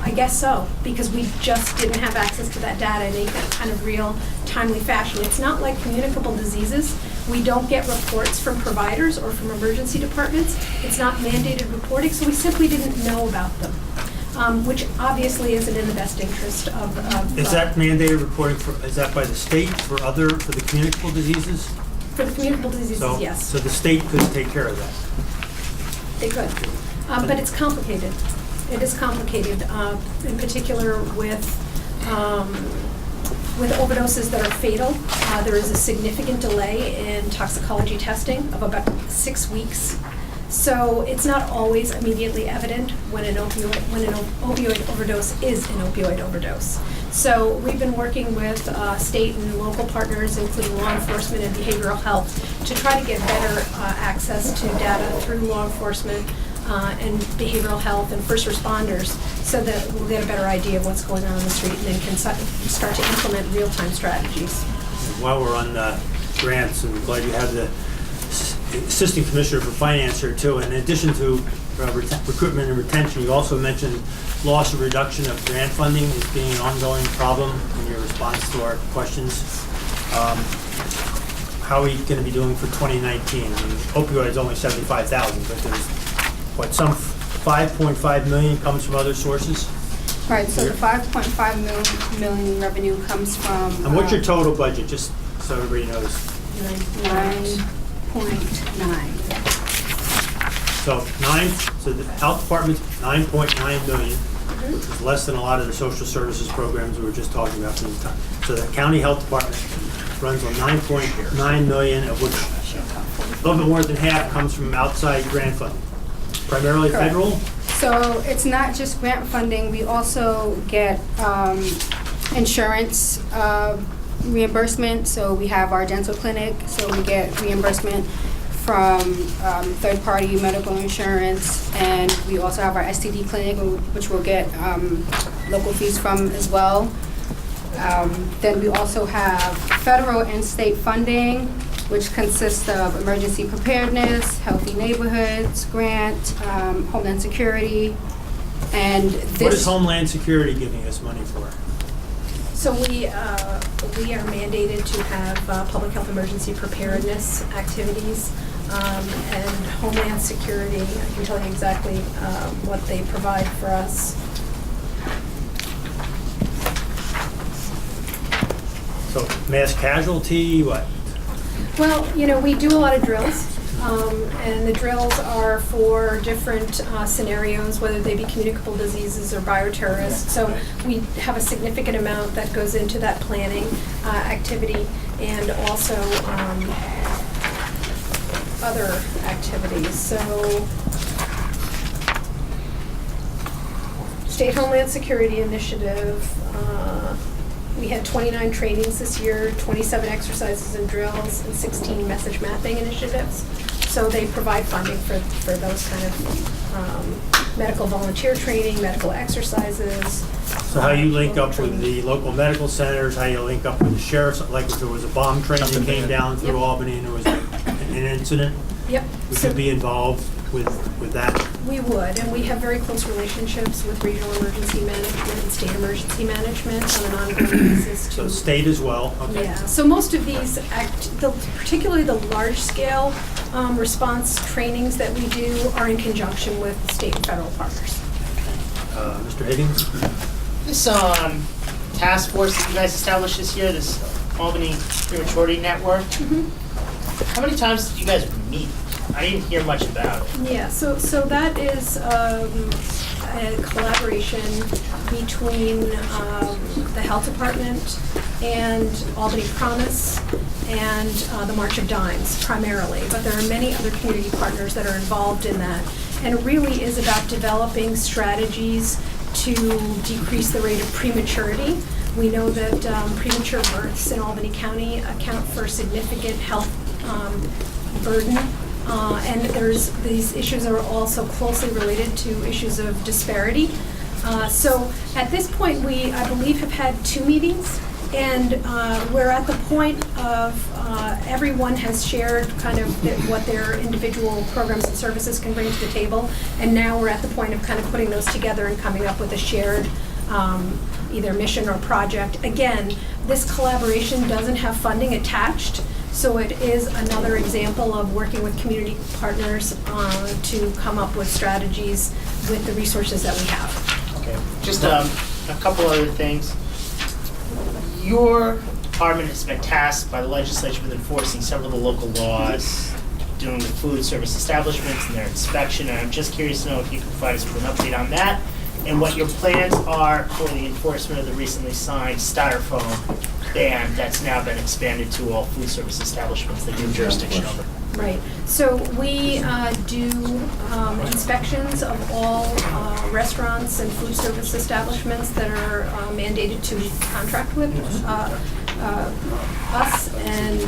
I guess so, because we just didn't have access to that data in any kind of real, timely fashion. It's not like communicable diseases. We don't get reports from providers or from emergency departments. It's not mandated reporting, so we simply didn't know about them, which obviously isn't in the best interest of
Is that mandated reporting is that by the state for the communicable diseases?
for the communicable diseases, yes.
So the state could take care of that?
They could, but it's complicated. It is complicated, in particular with overdoses that are fatal. There is a significant delay in toxicology testing of about 6 weeks. So it's not always immediately evident when an opioid overdose is an opioid overdose. So we've been working with state and local partners, including law enforcement and behavioral health, to try to get better access to data through law enforcement and behavioral health and first responders, so that we'll get a better idea of what's going on the street and then can start to implement real-time strategies.
While we're on grants, I'm glad you have the Assistant Commissioner for Finance here too. In addition to recruitment and retention, you also mentioned loss or reduction of grant funding as being an ongoing problem in your response to our questions. How are we going to be doing for 2019? I mean, opioid is only 75,000, but there's some 5.5 million comes from other sources?
Right, so the 5.5 million revenue comes from...
And what's your total budget, just so everybody knows?
9.9.
So the health department's 9.9 million, which is less than a lot of the social services programs we were just talking about from the time. So the county health department runs on 9.9 million, of which a little bit more than half comes from outside grant funding. Primarily
Correct.
federal?
So it's not just grant funding, we also get insurance reimbursement. So we have our dental clinic, so we get reimbursement from third-party medical insurance, and we also have our STD clinic, which we'll get local fees from as well. Then we also have federal and state funding, which consists of emergency preparedness, healthy neighborhoods, grant, Homeland Security, and this...
What is Homeland Security giving us money for?
So we are mandated to have public health emergency preparedness activities, and Homeland Security, I can tell you exactly what they provide for us.
So mass casualty, what?
Well, you know, we do a lot of drills, and the drills are for different scenarios, whether they be communicable diseases or bioterrorists. So we have a significant amount that goes into that planning activity, and also other activities. So State Homeland Security Initiative, we had 29 trainings this year, 27 exercises and drills, and 16 message mapping initiatives. So they provide funding for those kind of medical volunteer training, medical exercises.
So how you link up with the local medical centers, how you link up with the sheriffs, like if there was a bomb train that came down through
Yep.
Albany and there was an incident?
Yep.
We could be involved with that?
We would, and we have very close relationships with regional emergency management and state emergency management on an ongoing basis.
So state as well, okay.
Yeah, so most of these, particularly the large-scale response trainings that we do are in conjunction with state and federal partners.
Mr. Higgins?
This task force that you guys established this year, this Albany Prematurity Network, How many times did you guys meet? I didn't hear much about it.
Yeah, so that is a collaboration between the Health Department and Albany Promise and the March of Dimes primarily, but there are many other community partners that are involved in that. And it really is about developing strategies to decrease the rate of prematurity. We know that premature births in Albany County account for significant health burden. And these issues are also closely related to issues of disparity. So at this point, we, I believe, have had 2 meetings, and we're at the point of everyone has shared kind of what their individual programs and services can bring to the table, and now we're at the point of kind of putting those together and coming up with a shared either mission or project. Again, this collaboration doesn't have funding attached, so it is another example of working with community partners to come up with strategies with the resources that we have.
Okay, just a couple other things. Your department has been tasked by the legislature with enforcing several of the local laws, doing with food service establishments and their inspection, and I'm just curious to know if you can provide us with an update on that, and what your plans are for the enforcement of the recently signed styrofoam ban that's now been expanded to all food service establishments that you have jurisdiction over.
Right. So we do inspections of all restaurants and food service establishments that are mandated to contract with us, and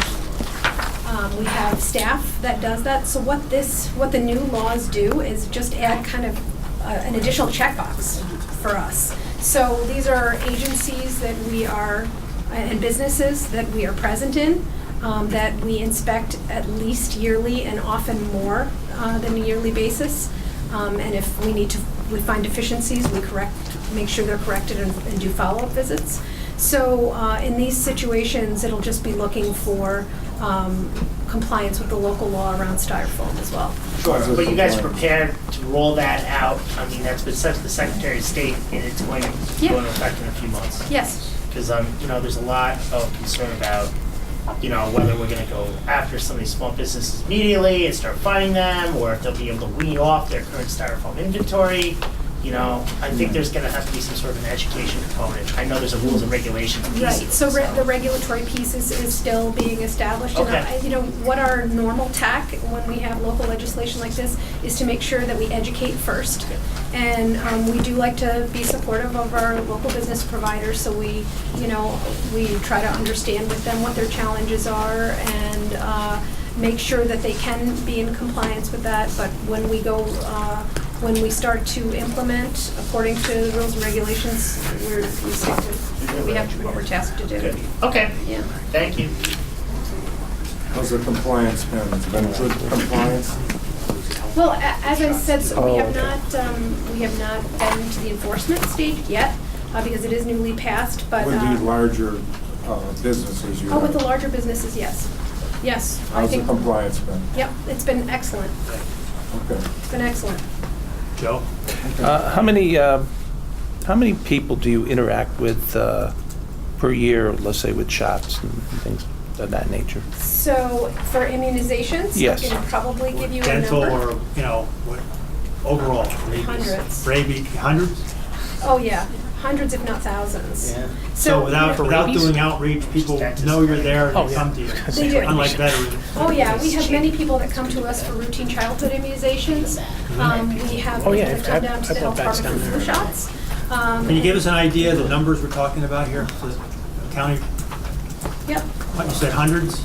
we have staff that does that. So what the new laws do is just add kind of an additional checkbox for us. So these are agencies that we are, and businesses that we are present in, that we inspect at least yearly and often more than a yearly basis. And if we find deficiencies, we make sure they're corrected and do follow-up visits. So in these situations, it'll just be looking for compliance with the local law around styrofoam as well.
Sure, but you guys are prepared to roll that out? I mean, that's been sent to the Secretary of State, and it's going to go into effect in a few months.
Yes.
Because, there's a lot of concern about, whether we're gonna go after some of these small businesses immediately and start fining them, or if they'll be able to wean off their current styrofoam inventory. I think there's gonna have to be some sort of an education component. I know there's a rules and regulations piece.
Right, so the regulatory piece is still being established.
Okay.
And what our normal tack when we have local legislation like this is to make sure that we educate first. And we do like to be supportive of our local business providers, so we try to understand with them what their challenges are and make sure that they can be in compliance with that. But when we start to implement according to the rules and regulations, we stick to we have what we're tasked to do.
Good. Okay.
Yeah.
Thank you.
How's the compliance been? It's been good compliance?
Well, as I said, so we have not been to the enforcement stage yet because it is newly passed. But
With the larger businesses you
with
have?
the larger businesses, yes. Yes.
How's the compliance been?
Yep, it's been excellent.
Okay.
It's been excellent.
Joe?
How many people do you interact with per year, let's say with shots and things of that nature?
So for immunizations,
Yes.
I can probably give you a
Dental
number.
or, what, overall? Rabies.
Hundreds.
Rabies, hundreds?
Oh, yeah, hundreds if not thousands.
Yeah.
So without doing outreach, people know you're there and they come to you.
They do.
Unlike veterans.
Oh, yeah, we have many people that come to us for routine childhood immunizations. We have people that come down to the health department for flu shots.
Can you give us an idea of the numbers we're talking about here for the county?
Yep.
What, you said hundreds?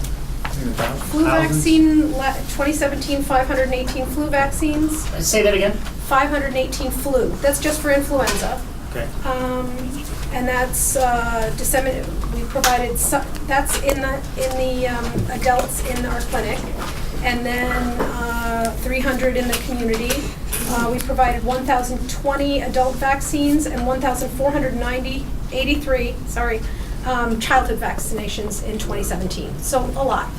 Flu
Thousands?
vaccine, 2017, 518 flu vaccines.
Say that again?
518 flu. That's just for influenza.
Okay.
And that's disseminated. We provided that's in the adults in our clinic, and then 300 in the community. We provided 1,020 adult vaccines and 1,483 childhood vaccinations in 2017. So a lot.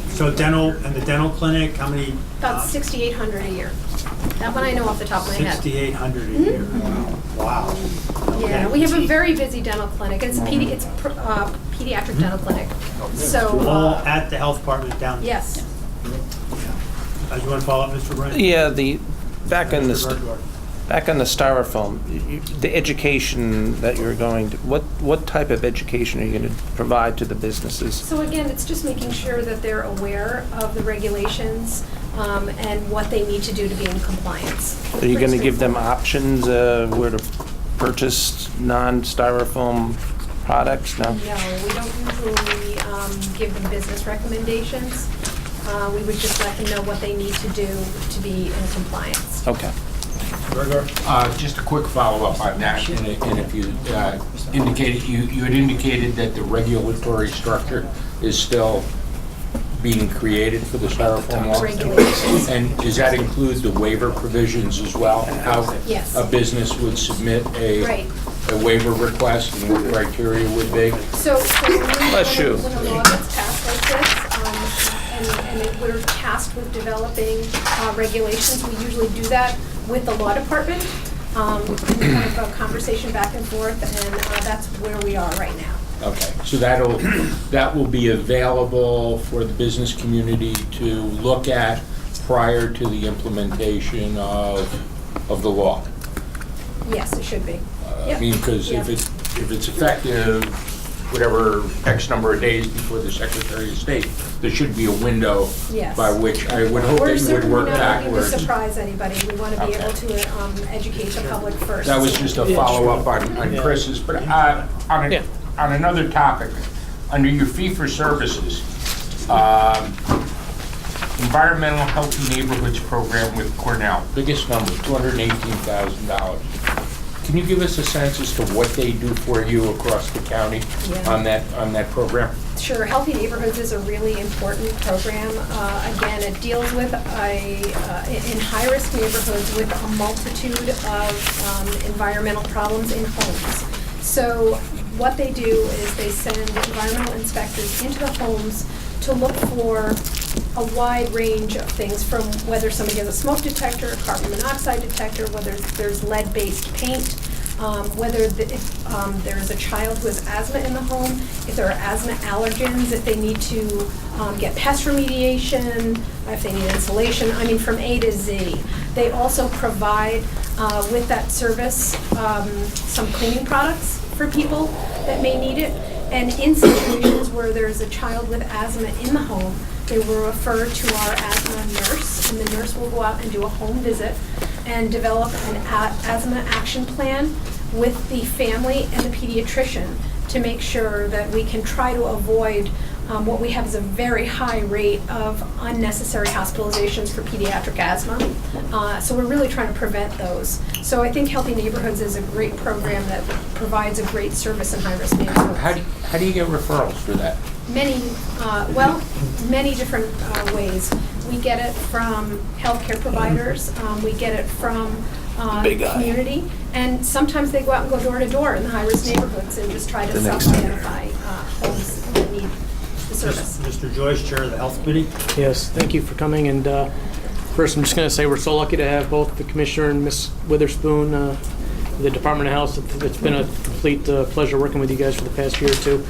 So dental, and the dental clinic, how many?
About 6,800 a year. That one I know off the top of my head.
6,800 a year. Wow.
Yeah, we have a very busy dental clinic. It's pediatric dental clinic. So,
All at the health department down there.
yes.
You want to follow up, Mr. Brent?
Yeah, back on the
Mr. Bergler.
back on the styrofoam, the education that you're going to, what type of education are you going to provide to the businesses?
So again, it's just making sure that they're aware of the regulations and what they need to do to be in compliance.
Are you going to give them options where to purchase non-styrofoam products? No?
No, we don't usually give them business recommendations. We would just let them know what they need to do to be in compliance.
Okay.
Just a quick follow-up on that, and if you indicated, you had indicated that the regulatory structure is still being created for the styrofoam law?
Regulations.
And does that include the waiver provisions as well? How
Yes.
a business would submit
Right.
a waiver request and what criteria would be?
So
Bless you.
when a law gets passed like this, and we're tasked with developing regulations, we usually do that with the law department. Kind of a conversation back and forth, and that's where we are right now.
Okay, so that will be available for the business community to look at prior to the implementation of the law?
Yes, it should be.
I mean, because if it's effective, whatever X number of days before the Secretary of State, there should be a window
Yes.
by which I would hope
We're
that you would
certainly
work
not looking to
backwards.
surprise anybody. We want to be able to educate the public first.
That was just a follow-up on Chris's, but on another topic, under your fee-for-services, Environmental Healthy Neighborhoods Program with Cornell, biggest number, $218,000. Can you give us a sense as to what they do for you across the county on that program?
Sure. Healthy Neighborhoods is a really important program. Again, it deals with in high-risk neighborhoods with a multitude of environmental problems in homes. So what they do is they send environmental inspectors into the homes to look for a wide range of things, from whether somebody has a smoke detector, a carbon monoxide detector, whether there's lead-based paint, whether if there's a child who has asthma in the home, if there are asthma allergens, if they need to get pest remediation, if they need insulation, I mean, from A to Z. They also provide, with that service, some cleaning products for people that may need it. And in situations where there's a child with asthma in the home, they will refer to our asthma nurse, and the nurse will go out and do a home visit and develop an asthma action plan with the family and the pediatrician to make sure that we can try to avoid what we have is a very high rate of unnecessary hospitalizations for pediatric asthma. So we're really trying to prevent those. So I think Healthy Neighborhoods is a great program that provides a great service in high-risk neighborhoods.
How do you get referrals for that?
Many different ways. We get it from healthcare providers, we get it from the community, and sometimes they go out and go door to door in the high-risk neighborhoods and just try to self-identify homes that need the service.
Mr. Joyce, Chair of the Health Committee.
Yes, thank you for coming, and first I'm just going to say we're so lucky to have both the Commissioner and Ms. Witherspoon, the Department of Health. It's been a complete pleasure working with you guys for the past year or two.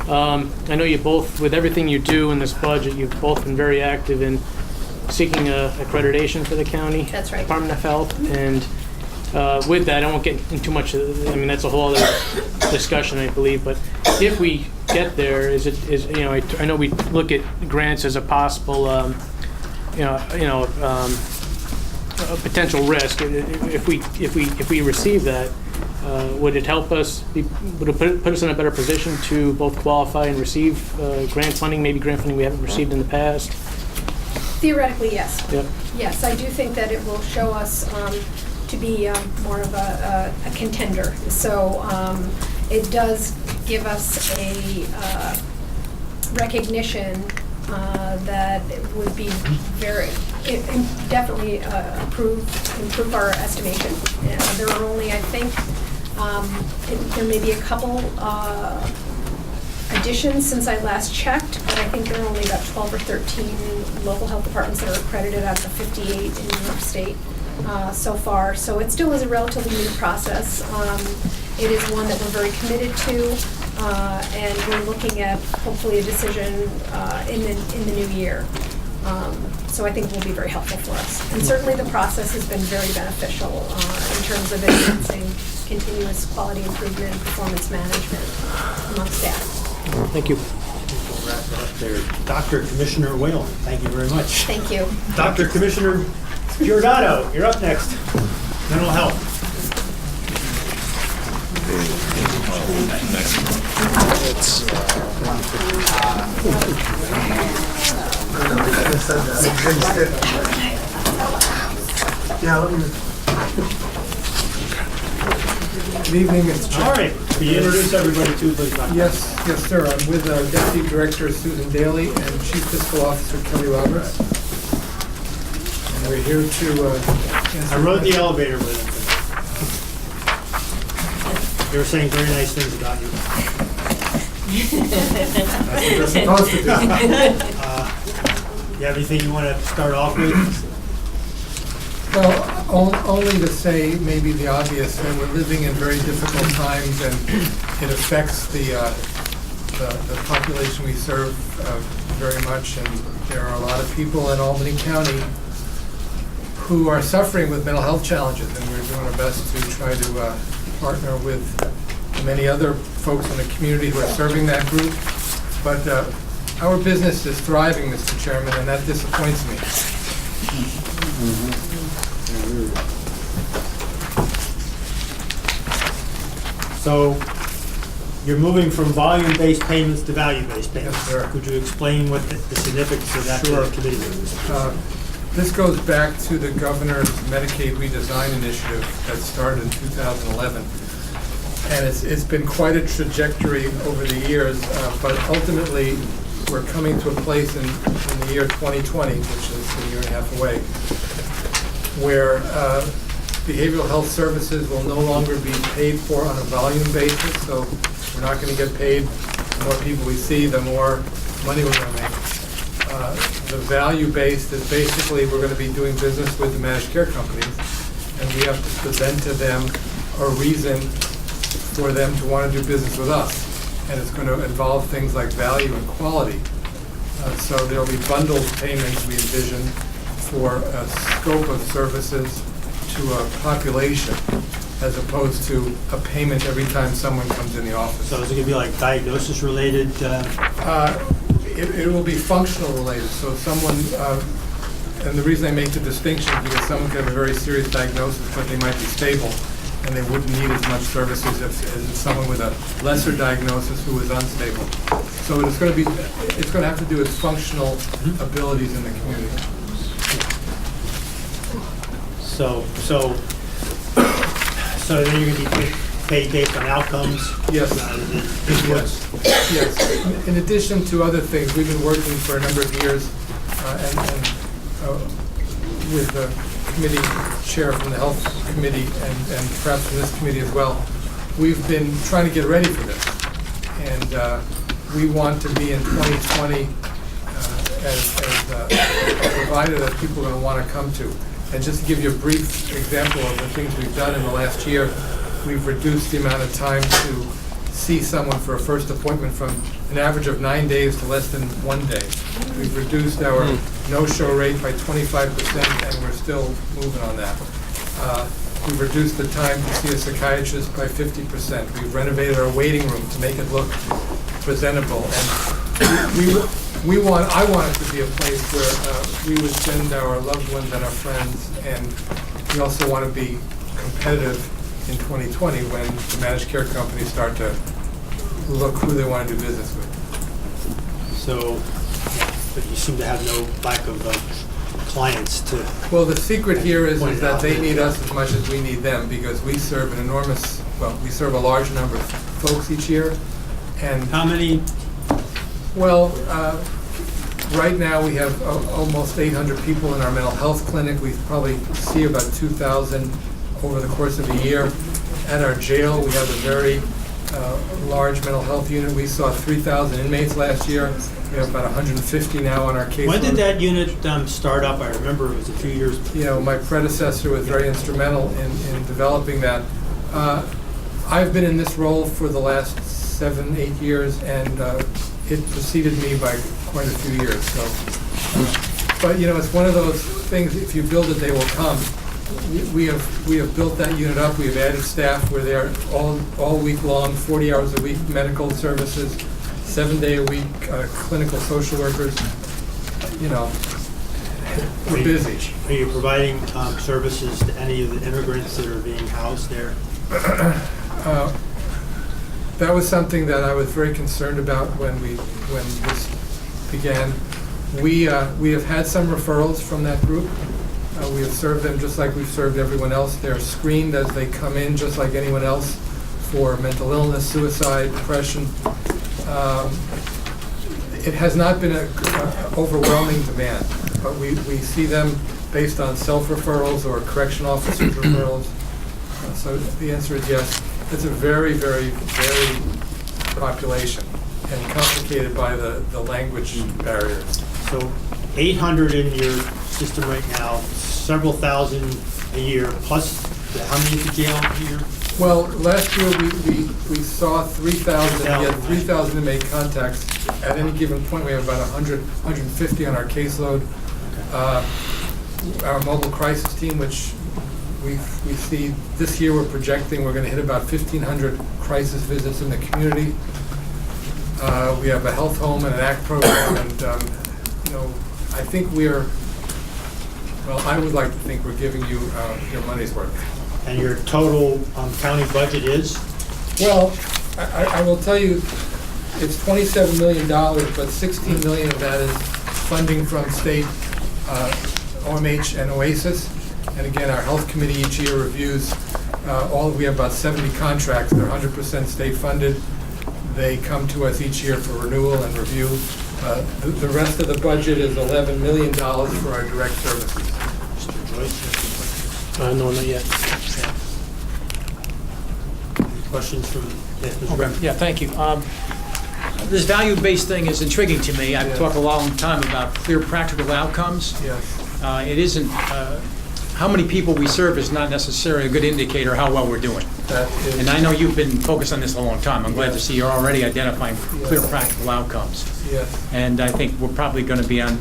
I know you both, with everything you do in this budget, you've both been very active in seeking accreditation for the county.
That's right.
Department of Health, and with that, I won't get into too much, I mean, that's a whole other discussion, I believe, but if we get there, I know we look at grants as a possible, a potential risk. If we receive that, would it help us, would it put us in a better position to both qualify and receive grant funding, maybe grant funding we haven't received in the past?
Theoretically, yes.
Yep.
Yes, I do think that it will show us to be more of a contender. So it does give us a recognition that it would be definitely improve our estimation. There are only, I think, there may be a couple additions since I last checked, but I think there are only about 12 or 13 local health departments that are accredited out of the 58 in New York State so far. So it still is a relatively new process. It is one that we're very committed to. And we're looking at hopefully a decision in the new year. So I think it will be very helpful for us. And certainly the process has been very beneficial in terms of enhancing continuous quality improvement, performance management among staff.
Thank you.
We'll wrap it up there. Dr. Commissioner Whalen, thank you very much.
Thank you.
Dr. Commissioner Giordano, you're up next. Mental health.
Good evening, Mr. Chair.
All right, can you introduce everybody too, please? Dr.
Yes, yes, sir. I'm with Deputy Director Susan Daly and Chief Fiscal Officer Kelly Roberts. And we're here to answer...
I rode the elevator with him. They were saying very nice things about you.
That's what they're supposed to do.
You have anything you want to start off with?
Well, only to say maybe the obvious, that we're living in very difficult times, and it affects the population we serve very much, and there are a lot of people in Albany County who are suffering with mental health challenges, and we're doing our best to try to partner with many other folks in the community who are serving that group. But our business is thriving, Mr. Chairman, and that disappoints me.
So you're moving from volume-based payments to value-based payments.
Yes, sir.
Could you explain what the significance of that to
Sure.
the committee members?
This goes back to the governor's Medicaid redesign initiative that started in 2011. And it's been quite a trajectory over the years, but ultimately, we're coming to a place in the year 2020, which is a year and a half away, where behavioral health services will no longer be paid for on a volume basis, so we're not going to get paid. The more people we see, the more money we're going to make. The value-based is basically we're going to be doing business with the managed care companies, and we have to present to them a reason for them to want to do business with us. And it's going to involve things like value and quality. So there'll be bundled payments, we envision, for a scope of services to a population, as opposed to a payment every time someone comes in the office.
So is it going to be like diagnosis-related?
It will be functional related. So someone, and the reason I make the distinction is because someone could have a very serious diagnosis, but they might be stable, and they wouldn't need as much services as someone with a lesser diagnosis who is unstable. So it's going to have to do with functional abilities in the community.
So then you're going to be paid based on outcomes?
Yes.
Yes.
Yes. In addition to other things, we've been working for a number of years and with the committee chair from the health committee and perhaps from this committee as well. We've been trying to get ready for this. And we want to be in 2020 as a provider that people are going to want to come to. And just to give you a brief example of the things we've done in the last year, we've reduced the amount of time to see someone for a first appointment from an average of 9 days to less than 1 day. We've reduced our no-show rate by 25%, and we're still moving on that. We've reduced the time to see a psychiatrist by 50%. We've renovated our waiting room to make it look presentable. And I want it to be a place where we would send our loved ones and our friends, and we also want to be competitive in 2020 when the managed care companies start to look who they want to do business with.
So, but you seem to have no lack of clients to...
Well, the secret here is that they need us as much as we need them, because we serve we serve a large number of folks each year. And
how many?
Well, right now we have almost 800 people in our mental health clinic. We probably see about 2,000 over the course of a year. At our jail, we have a very large mental health unit. We saw 3,000 inmates last year. We have about 150 now on our case.
When did that unit start up? I remember it was a few years.
You know, my predecessor was very instrumental in developing that. I've been in this role for the last 7, 8 years, and it preceded me by quite a few years, so. But, you know, it's one of those things, if you build it, they will come. We have built that unit up, we have added staff, we're there all week long, 40 hours a week, medical services, 7-day a week, clinical social workers, you know, we're busy.
Are you providing services to any of the immigrants that are being housed there?
That was something that I was very concerned about when this began. We have had some referrals from that group. We have served them just like we've served everyone else. They're screened as they come in, just like anyone else, for mental illness, suicide, depression. It has not been an overwhelming demand, but we see them based on self-referrals or correction officers' referrals. So the answer is yes. It's a very, very, very population and complicated by the language barriers.
So 800 in your system right now, several thousand a year, plus how many at the jail a year?
Well, last year we saw 3,000, we had 3,000 inmate contacts. At any given point, we have about 100, 150 on our caseload. Our mobile crisis team, which we see this year, we're projecting we're going to hit about 1,500 crisis visits in the community. We have a health home and an ACT program, and you know, I think I would like to think we're giving you your money's worth.
And your total county budget is?
Well, I will tell you, it's $27 million, but $16 million of that is funding from state OMH and OASIS. And again, our health committee each year reviews we have about 70 contracts. They're 100% state funded. They come to us each year for renewal and review. The rest of the budget is $11 million for our direct services.
Mr. Joyce?
No, not yet.
Any questions from Mr. Grimm?
Yeah, thank you. This value-based thing is intriguing to me. I've talked a long time about clear practical outcomes.
Yes.
It isn't, how many people we serve is not necessarily a good indicator how well we're doing. And I know you've been focused on this a long time. I'm glad to see you're already identifying clear practical outcomes.
Yes.
And I think we're probably going to be on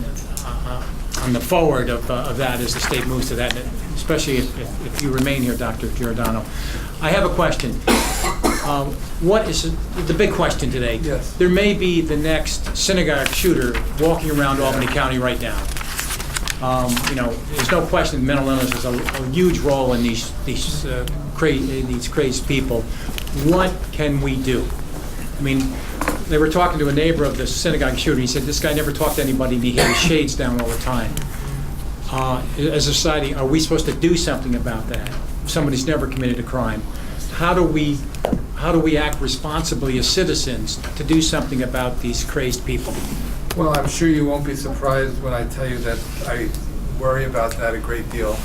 the forward of that as the state moves to that, especially if you remain here, Dr. Giordano. I have a question. What is the big question today?
Yes.
There may be the next synagogue shooter walking around Albany County right now. You know, there's no question mental illness is a huge role in these crazed people. What can we do? I mean, they were talking to a neighbor of the synagogue shooter. He said this guy never talked to anybody, and he had his shades down all the time. As a society, are we supposed to do something about that? Somebody's never committed a crime. How do we act responsibly as citizens to do something about these crazed people?
Well, I'm sure you won't be surprised when I tell you that I worry about that a great deal.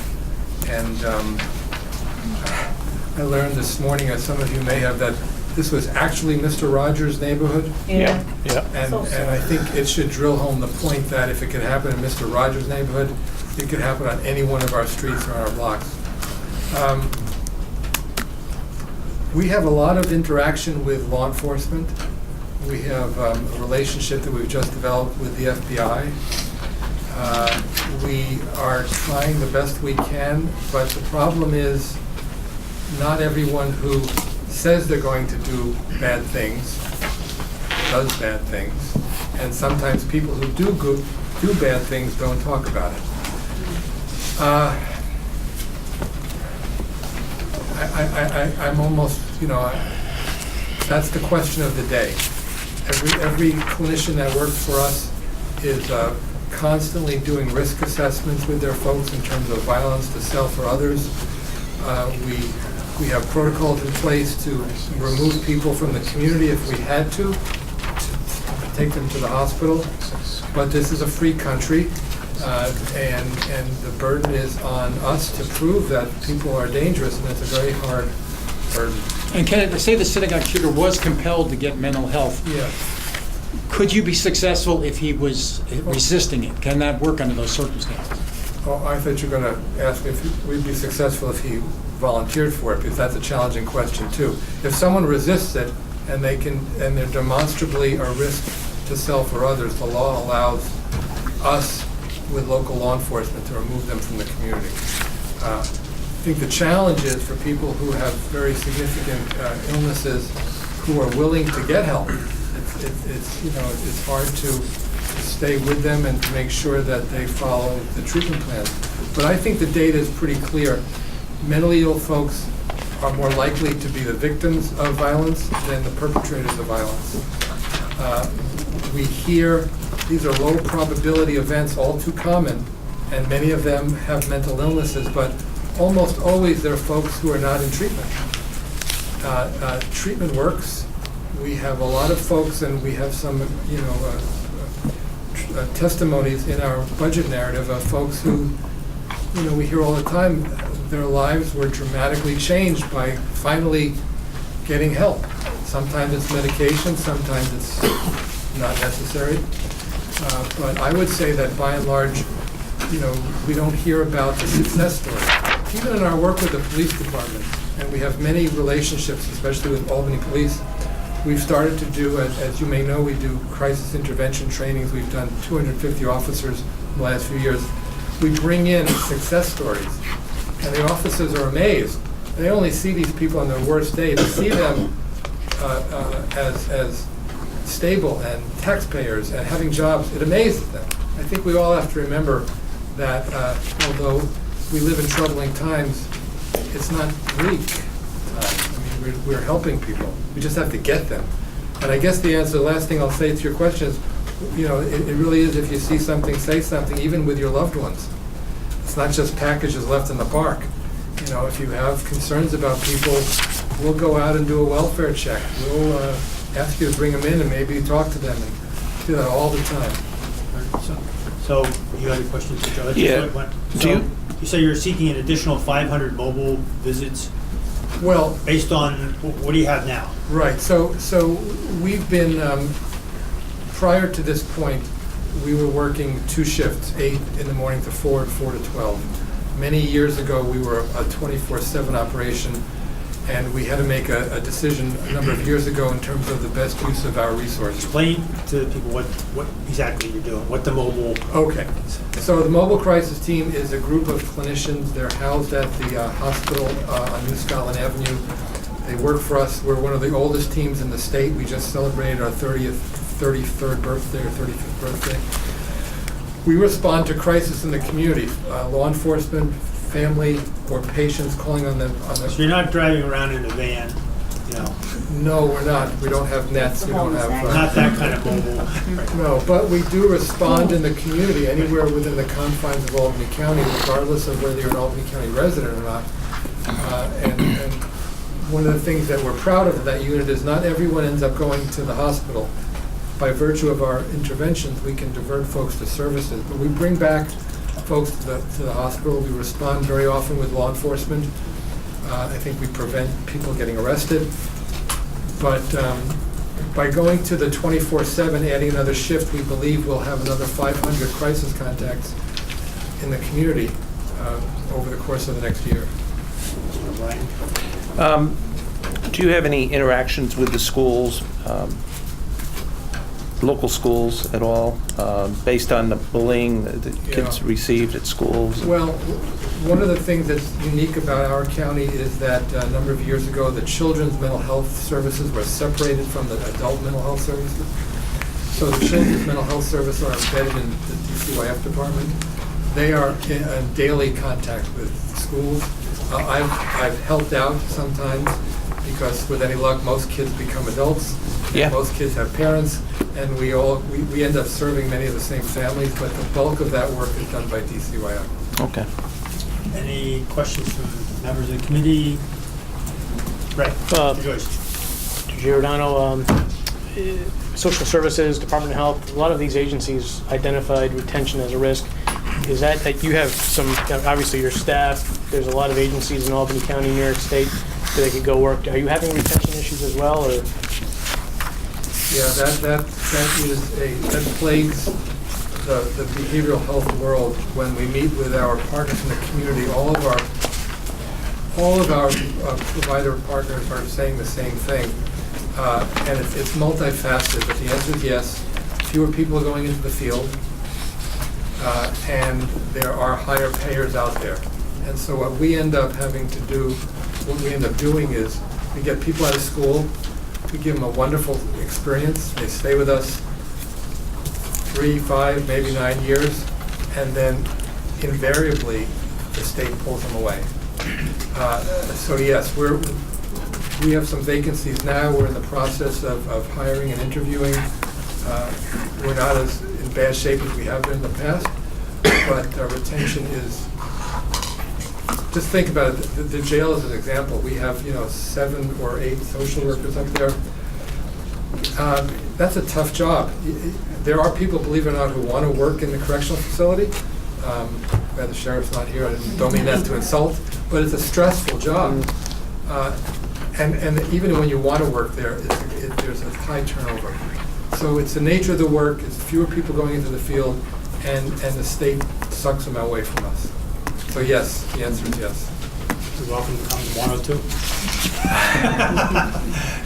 And I learned this morning, as some of you may have, that this was actually Mr. Rogers' neighborhood.
Yeah.
And I think it should drill home the point that if it could happen in Mr. Rogers' neighborhood, it could happen on any one of our streets or our blocks. We have a lot of interaction with law enforcement. We have a relationship that we've just developed with the FBI. We are trying the best we can, but the problem is not everyone who says they're going to do bad things does bad things. And sometimes people who do bad things don't talk about it. I'm almost, you know, that's the question of the day. Every clinician that works for us is constantly doing risk assessments with their folks in terms of violence to self or others. We have protocols in place to remove people from the community if we had to take them to the hospital. But this is a free country, and the burden is on us to prove that people are dangerous, and it's a very hard burden.
And can it say the synagogue shooter was compelled to get mental health?
Yes.
Could you be successful if he was resisting it? Can that work under those circumstances?
Oh, I thought you were going to ask me if we'd be successful if he volunteered for it, because that's a challenging question too. If someone resists it and they're demonstrably a risk to self or others, the law allows us with local law enforcement to remove them from the community. I think the challenge is for people who have very significant illnesses who are willing to get help. It's hard to stay with them and to make sure that they follow the treatment plans. But I think the data is pretty clear. Mentally ill folks are more likely to be the victims of violence than the perpetrators of violence. We hear these are low probability events, all too common, and many of them have mental illnesses, but almost always they're folks who are not in treatment. Treatment works. We have a lot of folks, and we have some, testimonies in our budget narrative of folks who, we hear all the time, their lives were dramatically changed by finally getting help. Sometimes it's medication, sometimes it's not necessary. But I would say that by and large, we don't hear about the success story. Even in our work with the police department, and we have many relationships, especially with Albany Police, we've started to do, as you may know, we do crisis intervention trainings. We've done 250 officers in the last few years. We bring in success stories, and the officers are amazed. They only see these people on their worst day. To see them as stable and taxpayers and having jobs, it amazes them. I think we all have to remember that although we live in troubling times, it's not bleak times. I mean, we're helping people. We just have to get them. And I guess the last thing I'll say to your question is, it really is, if you see something, say something, even with your loved ones. It's not just packages left in the park. If you have concerns about people, we'll go out and do a welfare check. We'll ask you to bring them in and maybe talk to them, and do that all the time.
So you had a question for Judge?
Yeah.
So you say you're seeking an additional 500 mobile visits?
Well,
based on, what do you have now?
Right, so we've been, prior to this point, we were working 2 shifts, 8 in the morning to 4 and 4 to 12. Many years ago, we were a 24/7 operation, and we had to make a decision a number of years ago in terms of the best use of our resources.
Explain to people what exactly you're doing, what the mobile...
Okay, so the mobile crisis team is a group of clinicians. They're housed at the hospital on New Scotland Avenue. They work for us. We're one of the oldest teams in the state. We just celebrated our 33rd birthday or 35th birthday. We respond to crisis in the community, law enforcement, family, or patients calling on them.
So you're not driving around in a van,
No, we're not. We don't have nets. We don't have...
not that kind of mobile.
No, but we do respond in the community, anywhere within the confines of Albany County, regardless of whether you're an Albany County resident or not. And one of the things that we're proud of that unit is not everyone ends up going to the hospital. By virtue of our interventions, we can divert folks to services. But we bring back folks to the hospital. We respond very often with law enforcement. I think we prevent people getting arrested. But by going to the 24/7, adding another shift, we believe we'll have another 500 crisis contacts in the community over the course of the next year.
Do you have any interactions with the schools, local schools at all, based on the bullying that kids received at schools?
Well, one of the things that's unique about our county is that a number of years ago, the children's mental health services were separated from the adult mental health services. So the children's mental health service are embedded in the DCYF department. They are in daily contact with schools. I've helped out sometimes because with any luck, most kids become adults.
Yeah.
Most kids have parents, and we end up serving many of the same families, but the bulk of that work is done by DCYF.
Okay.
Any questions from members of the committee? Right. Joyce.
Giordano, Social Services, Department of Health, a lot of these agencies identified retention as a risk. Is that you have some, obviously your staff, there's a lot of agencies in Albany County, New York State, where they could go work. Are you having retention issues as well, or?
Yeah, that plagues the behavioral health world. When we meet with our partners in the community, all of our provider partners are saying the same thing. And it's multifaceted, but the answer is yes. Fewer people are going into the field, and there are higher payers out there. And so what we end up having to do, what we end up doing is, we get people out of school, we give them a wonderful experience, they stay with us 3, 5, maybe 9 years, and then invariably, the state pulls them away. So yes, we have some vacancies now. We're in the process of hiring and interviewing. We're not as in bad shape as we have been in the past, but our retention is, just think about it, the jail is an example. We have, 7 or 8 social workers up there. That's a tough job. There are people, believe it or not, who want to work in the correctional facility. The sheriff's not here, I don't mean that to insult, but it's a stressful job. And even when you want to work there, there's a high turnover. So it's the nature of the work, it's fewer people going into the field, and the state sucks them away from us. So yes, the answer is yes.
You're welcome to come to 102.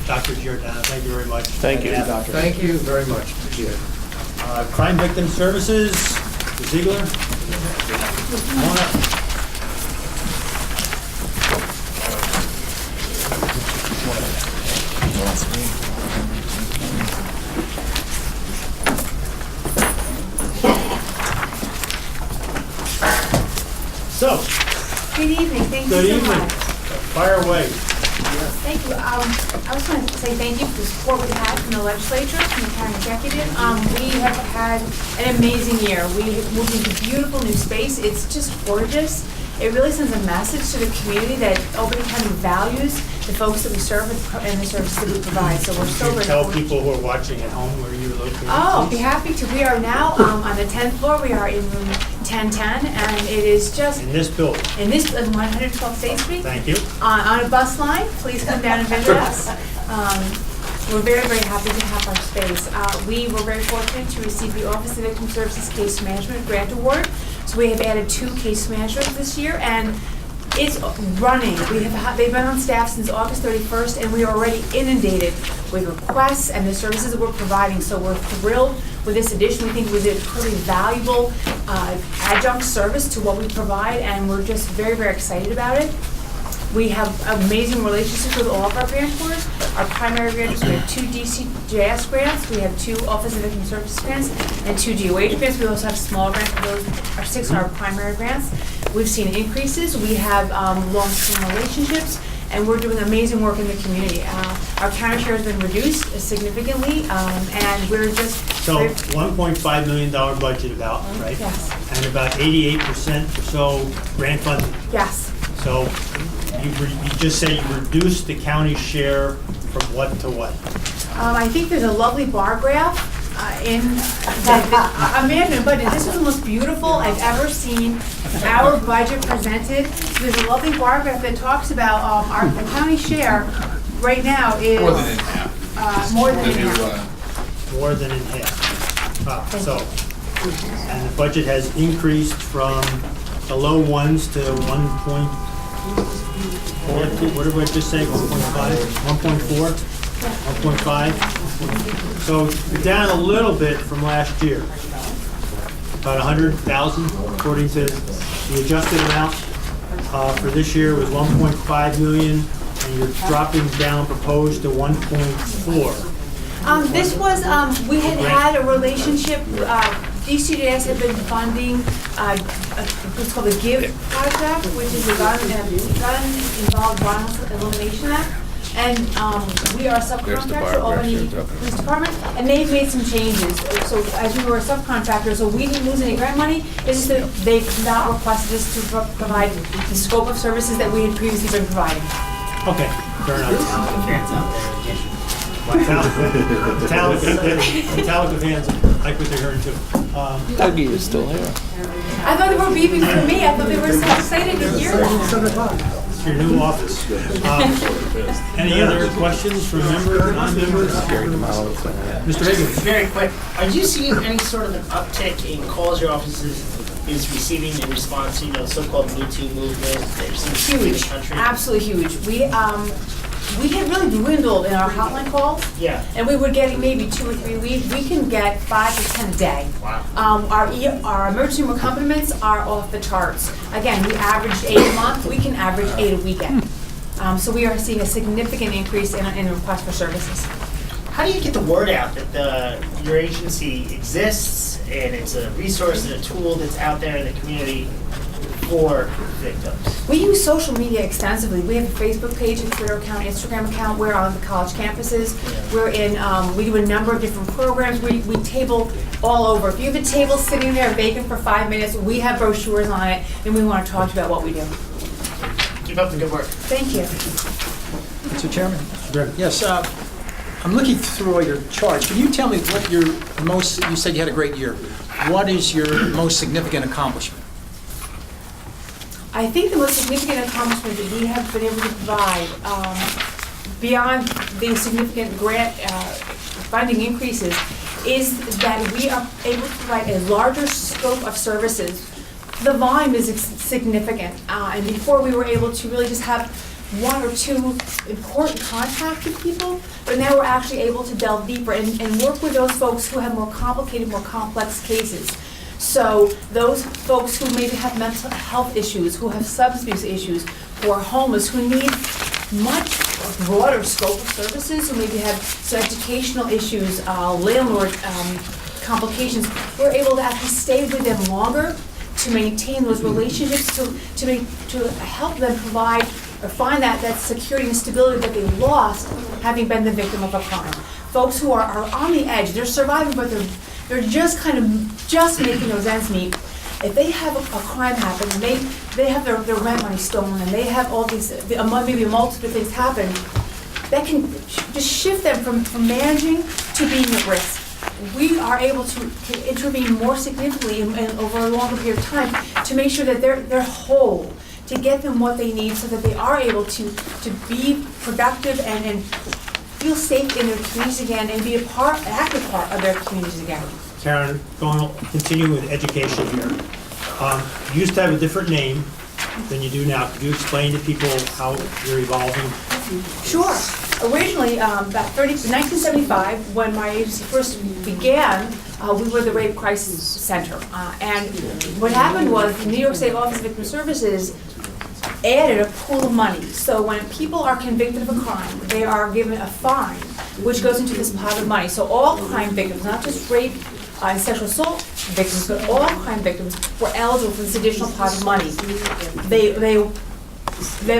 Dr. Giordano, thank you very much.
Thank you.
Thank you very much, appreciate it.
Crime Victim Services, Mr. Ziegler. Come on up. So,
good evening, thank you
good
so
evening.
much.
Fire away.
Thank you. I just want to say thank you for the support we've had from the legislature, from the county executive. We have had an amazing year. We have moved into beautiful new space. It's just gorgeous. It really sends a message to the community that Albany County values the folks that we serve and the services that we provide. So we're so
Can you
very
tell
fortunate.
people who are watching at home where you're located?
Oh,
please?
be happy to. We are now on the 10th floor. We are in room 1010, and it is just
In this building.
in this 112 State Street.
Thank you.
On a bus line. Please come down and visit us. We're very, very happy to have our space. We were very fortunate to receive the Office of Victim Services Case Management Grant Award. So we have added 2 case managers this year, and it's running. They've been on staff since August 31st, and we are already inundated with requests and the services that we're providing. So we're thrilled with this addition. We think it was a pretty valuable adjunct service to what we provide, and we're just very, very excited about it. We have amazing relationships with all of our grantors. Our primary grantors, we have 2 DCJS grants, we have 2 Office of Victim Services grants, and 2 DOH grants. We also have small grants, those are 6 of our primary grants. We've seen increases, we have long-term relationships, and we're doing amazing work in the community. Our county share has been reduced significantly, and we're just...
So $1.5 million budget about, right?
Yes.
And about 88% or so grant funding.
Yes.
So you just said you reduced the county share from what to what?
I think there's a lovely bar graph in Amanda, but this is the most beautiful I've ever seen our budget presented. There's a lovely bar graph that talks about the county share right now is
More than in half.
more than in
The new,
half.
More than in half. So, and the budget has increased from the low ones to 1.4, what did I just say, 1.5, 1.4, 1.5? So you're down a little bit from last year, about 100,000 according to the adjusted amount. For this year was 1.5 million, and you're dropping down proposed to 1.4.
This was, we had a relationship, DCJS had been funding what's called the GIVE project, which is the Gun Involved Violence Elimination Act. And we are a subcontractor to Albany Police Department, and they've made some changes. So as we were a subcontractor, so we didn't lose any grant money. It's just that they've not requested us to provide the scope of services that we had previously been providing.
Okay, fair enough. Metallica fans like what they're hearing too.
Dougie is still here.
I thought they were beeping for me. I thought they were so excited to hear that.
It's your new office. Any other questions from members, non-members? Mr. Higgins.
Very quick, are you seeing any sort of an uptick in calls your office is receiving in response to, the so-called Me Too movement that you're seeing in the
Huge,
country?
absolutely huge. we had really dwindled in our hotline calls.
Yeah.
And we were getting maybe 2 or 3 a week. We can get 5 to 10 a day.
Wow.
Our emergency room accompaniments are off the charts. Again, we averaged 8 a month. We can average 8 a weekend. So we are seeing a significant increase in requests for services.
How do you get the word out that your agency exists and it's a resource and a tool that's out there in the community for victims?
We use social media extensively. We have a Facebook page, a Twitter account, Instagram account. We're on the college campuses. We're in, we do a number of different programs. We table all over. If you have a table sitting there vacant for 5 minutes, we have brochures on it, and we want to talk about what we do.
Keep up the good work.
Thank you.
Mr. Chairman? Yes, I'm looking through all your charts. Can you tell me what your most, you said you had a great year. What is your most significant accomplishment?
I think the most significant accomplishment that we have been able to provide, beyond the significant grant funding increases, is that we are able to provide a larger scope of services. The volume is significant, and before we were able to really just have 1 or 2 important contact with people, but now we're actually able to delve deeper and work with those folks who have more complicated, more complex cases. So those folks who maybe have mental health issues, who have substance abuse issues, who are homeless, who need much broader scope of services, who maybe have some educational issues, landlord complications, we're able to actually stay with them longer to maintain those relationships, to help them provide or find that security and stability that they lost having been the victim of a crime. Folks who are on the edge, they're surviving, but they're just making those ends meet. If they have a crime happen, and they have their rent money stolen, and they have all these, maybe multiple things happen, that can just shift them from managing to being at risk. We are able to intervene more significantly and over a longer period of time to make sure that they're whole, to get them what they need so that they are able to be productive and feel safe in their communities again and be an active part of their communities again.
Karen, continue with education here. You used to have a different name than you do now. Could you explain to people how you're evolving?
Sure. Originally, about 1975, when my agency first began, we were the Rape Crisis Center. And what happened was the New York State Office of Victim Services added a pool of money. So when people are convicted of a crime, they are given a fine, which goes into this pot of money. So all crime victims, not just rape and sexual assault victims, but all crime victims were eligible for this additional pot of money.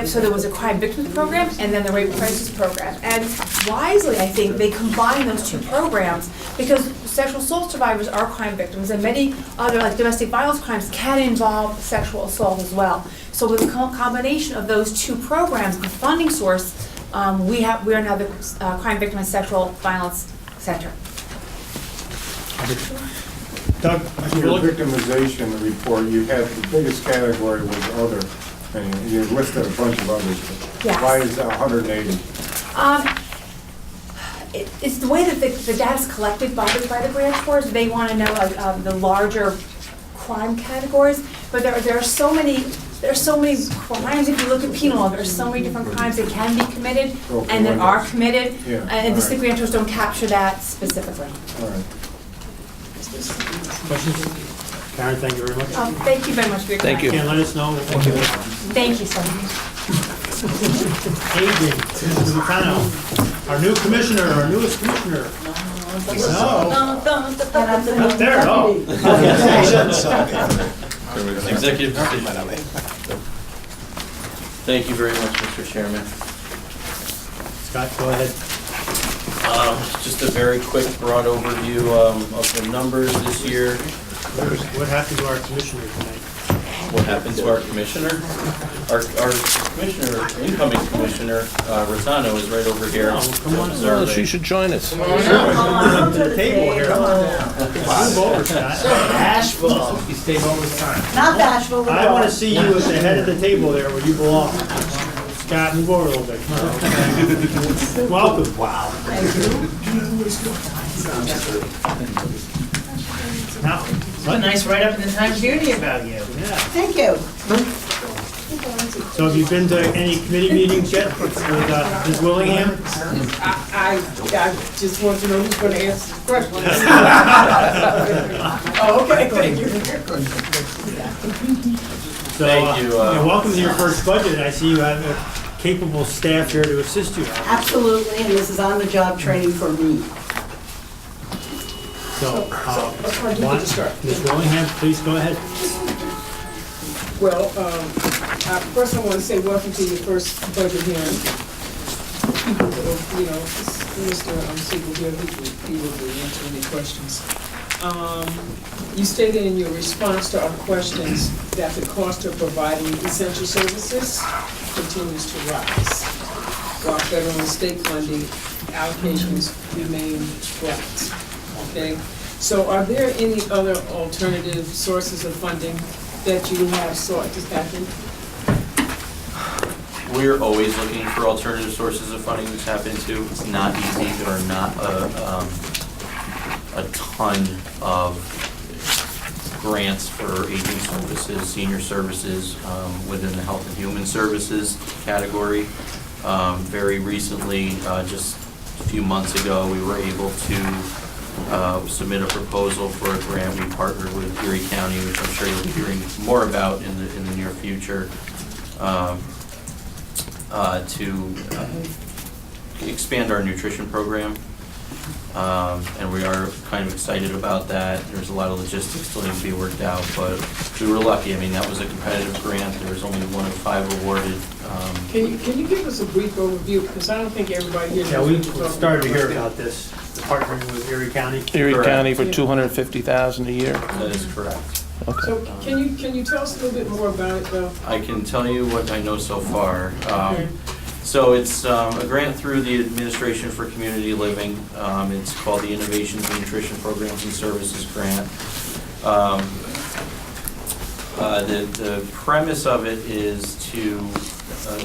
So there was a crime victims program and then the rape crisis program. And wisely, I think, they combined those 2 programs because sexual assault survivors are crime victims and many other like domestic violence crimes can involve sexual assault as well. So with the combination of those 2 programs, the funding source, we are now the Crime Victim and Sexual Violence Center.
Doug,
your victimization report, you had the biggest category was other, and you listed a bunch of others.
Yes.
Why is that 180?
It's the way that the data is collected by the grant scores. They want to know the larger crime categories, but there are so many. There are so many crimes. If you look at penal law, there are so many different crimes that can be committed and that are committed, and the state grantors don't capture that specifically.
All right.
Questions? Karen, thank you very much.
Thank you very much for your time.
Thank you.
And let us know.
Thank you so much.
Adrian Lucano, our new commissioner, our newest commissioner. No. Up there, oh.
Executive decision. Thank you very much, Mr. Chairman.
Scott, go ahead.
Just a very quick, broad overview of the numbers this year.
What happened to our commissioner tonight?
What happened to our commissioner? Our commissioner, incoming commissioner, Rosano, is right over here.
Come on,
Well, she should join us.
Come on to the table here. Move over, Scott.
Bashful.
You stay over time.
Not bashful at
I
all.
want to see you at the head of the table there where you belong. Scott, move over a little bit. Come on. Welcome. Wow. Now,
What a nice write-up in the Times Union about you.
yeah.
Thank you.
So So have you been to any committee meetings yet with Ms. Willingham?
I just want to know who's going to answer the question. Oh, okay, thank you.
So,
Thank you,
welcome to your first budget. I see you have a capable staff here to assist you.
Absolutely, and this is on-the-job training for me.
So,
let's do the start.
Ms. Willingham, please go ahead.
Well, first I want to say welcome to your first budget hearing. You know, Mr. Siegel here, he will be answering any questions. You stated in your response to our questions that the cost of providing essential services continues to rise, while federal and state funding allocations remain flat. Okay, so are there any other alternative sources of funding that you have sought to tap into?
We're always looking for alternative sources of funding to tap into. It's not easy. There are not a ton of grants for aging services, senior services within the health and human services category. Very recently, just a few months ago, we were able to submit a proposal for a grant. We partnered with Erie County, which I'm sure you'll be hearing more about in the near future, to expand our nutrition program. And we are kind of excited about that. There's a lot of logistics still need to be worked out, but we were lucky. I mean, that was a competitive grant. There was only 1 of 5 awarded.
Can you give us a brief overview, because I don't think everybody here knows.
Yeah, we
what you're talking
started to hear about this, partnering with Erie County.
Erie
Correct.
County for $250,000 a year.
That is correct.
Okay.
So can you tell us a little bit more about it, though?
I can tell you what I know so far.
Okay.
So it's a grant through the Administration for Community Living. It's called the Innovations in Nutrition Programs and Services Grant. The premise of it is to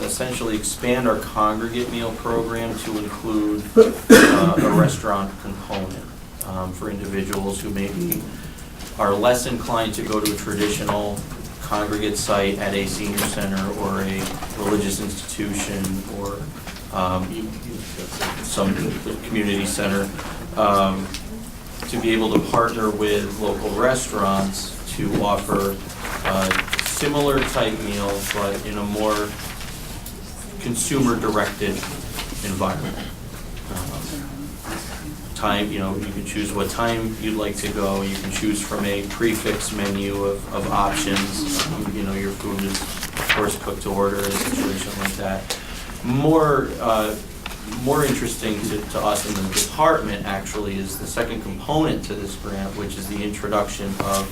essentially expand our congregate meal program to include a restaurant component for individuals who maybe are less inclined to go to a traditional congregate site at a senior center or a religious institution or some community center, to be able to partner with local restaurants to offer similar type meals, but in a more consumer-directed environment. Time, you can choose what time you'd like to go. You can choose from a prefix menu of options. Your food is, of course, cooked to order in a situation like that. More interesting to us in the department, actually, is the second component to this grant, which is the introduction of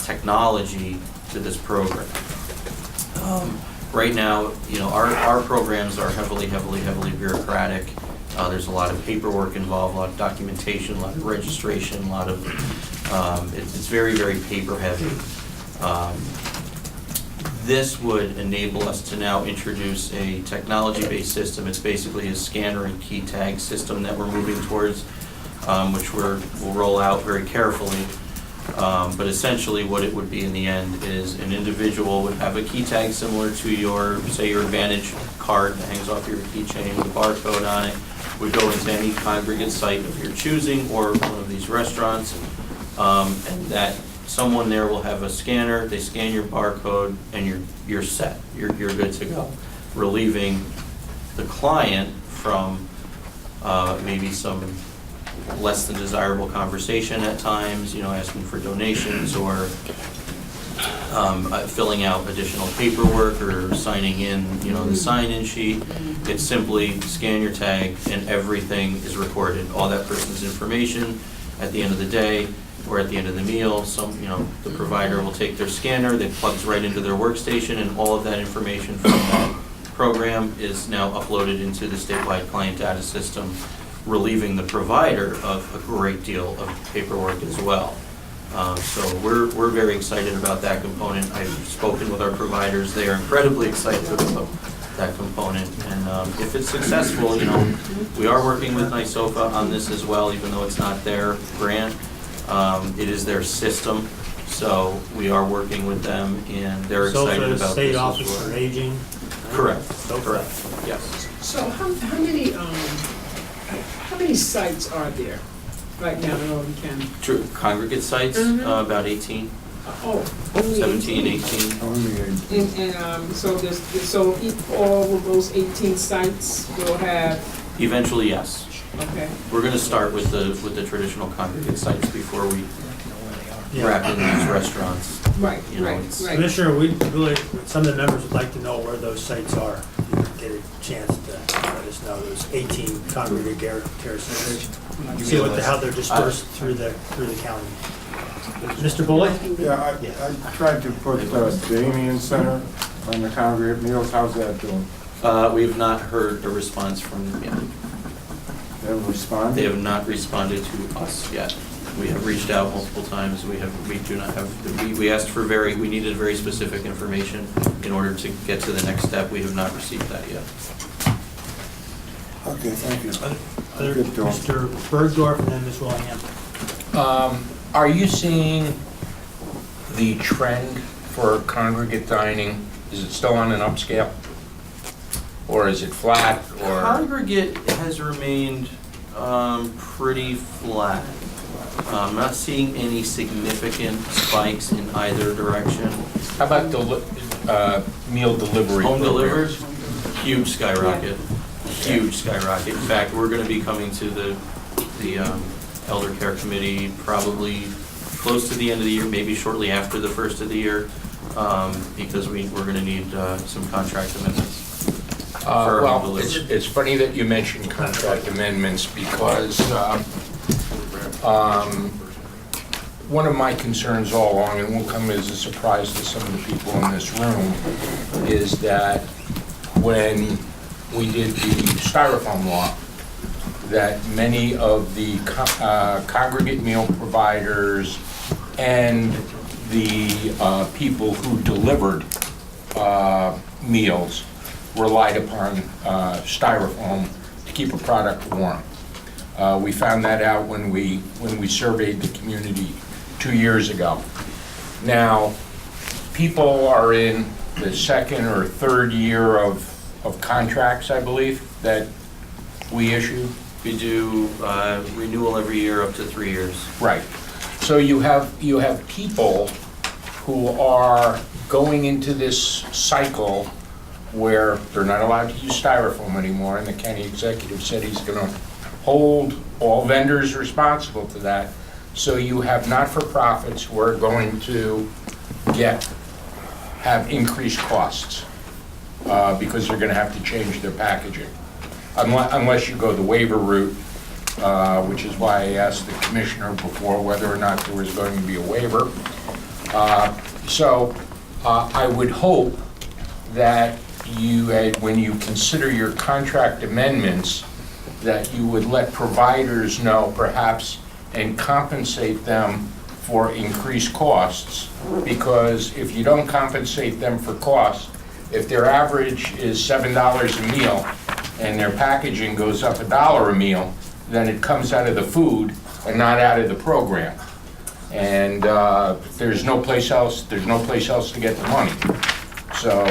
technology to this program. Right now, our programs are heavily bureaucratic. There's a lot of paperwork involved, a lot of documentation, a lot of registration, a lot of, it's very, very paper heavy. This would enable us to now introduce a technology-based system. It's basically a scanner and key tag system that we're moving towards, which we'll roll out very carefully. But essentially what it would be in the end is an individual would have a key tag similar to your Advantage card that hangs off your keychain with a barcode on it, would go into any congregate site of your choosing or one of these restaurants, and that someone there will have a scanner, they scan your barcode, and you're set, you're good to go, relieving the client from maybe some less than desirable conversation at times, asking for donations or filling out additional paperwork or signing in, the sign-in sheet. It's simply scan your tag and everything is recorded. All that person's information at the end of the day or at the end of the meal. The provider will take their scanner, it plugs right into their workstation, and all of that information from that program is now uploaded into the statewide client data system, relieving the provider of a great deal of paperwork as well. So we're very excited about that component. I've spoken with our providers. They are incredibly excited about that component. And if it's successful, we are working with NYSOFA on this as well, even though it's not their grant. It is their system. So we are working with them, and they're excited about this as well.
State Office for Aging.
Correct, correct, yes.
So how many sites are there right now in Orange County?
True, congregate sites, about 18,
Oh, only
17,
18.
18.
And so all of those 18 sites will have,
Eventually, yes.
okay.
We're gonna start with the traditional congregate sites before we
Yeah.
wrap in these restaurants.
Right,
You know,
right,
it's-
right.
Commissioner, we really, some of the members would like to know where those sites are. If you Get a chance to let us know those 18 congregate care centers. See how they're dispersed through the county. Mr. Bullock?
Yeah, I tried to put the Damien Center on the congregate meals. How's that doing?
We've not heard a response from them yet.
They haven't responded?
They have not responded to us yet. We have reached out multiple times. We do not have, we asked for we needed very specific information in order to get to the next step. We have not received that yet.
Okay, thank you.
Mr. Bergdorf and then Ms. Willingham.
Are you seeing the trend for congregate dining? Is it still on an upscale? Or is it flat, or?
Congregate has remained pretty flat. I'm not seeing any significant spikes in either direction.
How about meal delivery?
Home delivered,
programs?
huge skyrocket, huge skyrocket. In fact, we're going to be coming to the Elder Care Committee probably close to the end of the year, maybe shortly after the first of the year, because we're going to need some contract amendments.
Well, it's funny that you mentioned contract amendments because one of my concerns all along, and won't come as a surprise to some of the people in this room, is that when we did the styrofoam law, that many of the congregate meal providers and the people who delivered meals relied upon styrofoam to keep a product warm. We found that out when we surveyed the community 2 years ago. Now, people are in the second or third year of contracts, I believe, that we issue.
We do renewal every year up to 3 years.
Right. So you have people who are going into this cycle where they're not allowed to use styrofoam anymore, and the county executive said he's going to hold all vendors responsible to that. So you have not-for-profits who are going to have increased costs because they're going to have to change their packaging, unless you go the waiver route, which is why I asked the commissioner before whether or not there was going to be a waiver. So I would hope that when you consider your contract amendments, that you would let providers know perhaps and compensate them for increased costs, because if you don't compensate them for costs, if their average is $7 a meal and their packaging goes up $1 a meal, then it comes out of the food and not out of the program. And there's no place else to get the money. So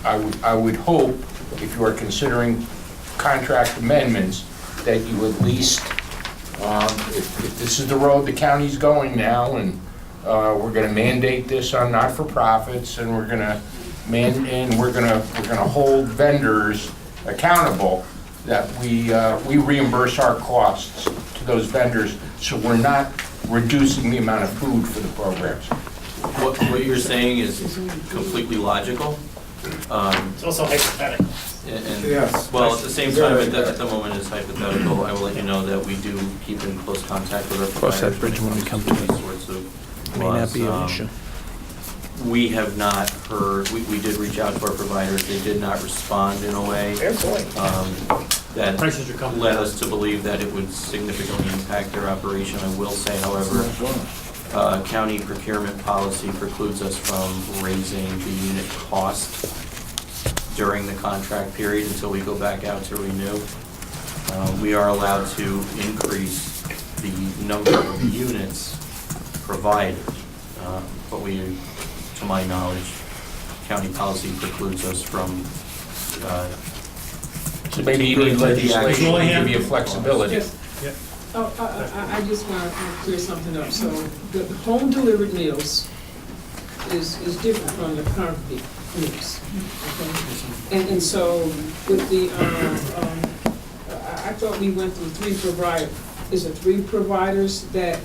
I would hope, if you are considering contract amendments, that you at least, if this is the road the county's going now, and we're going to mandate this on not-for-profits, and we're going to hold vendors accountable, that we reimburse our costs to those vendors, so we're not reducing the amount of food for the programs.
What you're saying is completely logical.
It's also hypothetical.
Yes.
Well, at the same time, at the moment it's hypothetical. I will let you know that we do keep in close contact with our providers.
Cross that bridge when we come to
these
it.
sorts of
May not
laws.
be an issue.
We have not heard, we did reach out to our providers. They did not respond in a way that
Prices are coming
led
down.
us to believe that it would significantly impact their operation. I will say, however, county procurement policy precludes us from raising the unit cost during the contract period until we go back out to renew. We are allowed to increase the number of units provided, but we, to my knowledge, county policy precludes us from
So maybe good legislation will give you flexibility.
Yes. Oh, I just want to clear something up. So the home delivered meals is different from the current meals. Okay? And so with the, I thought we went through 3 providers. Is it 3 providers that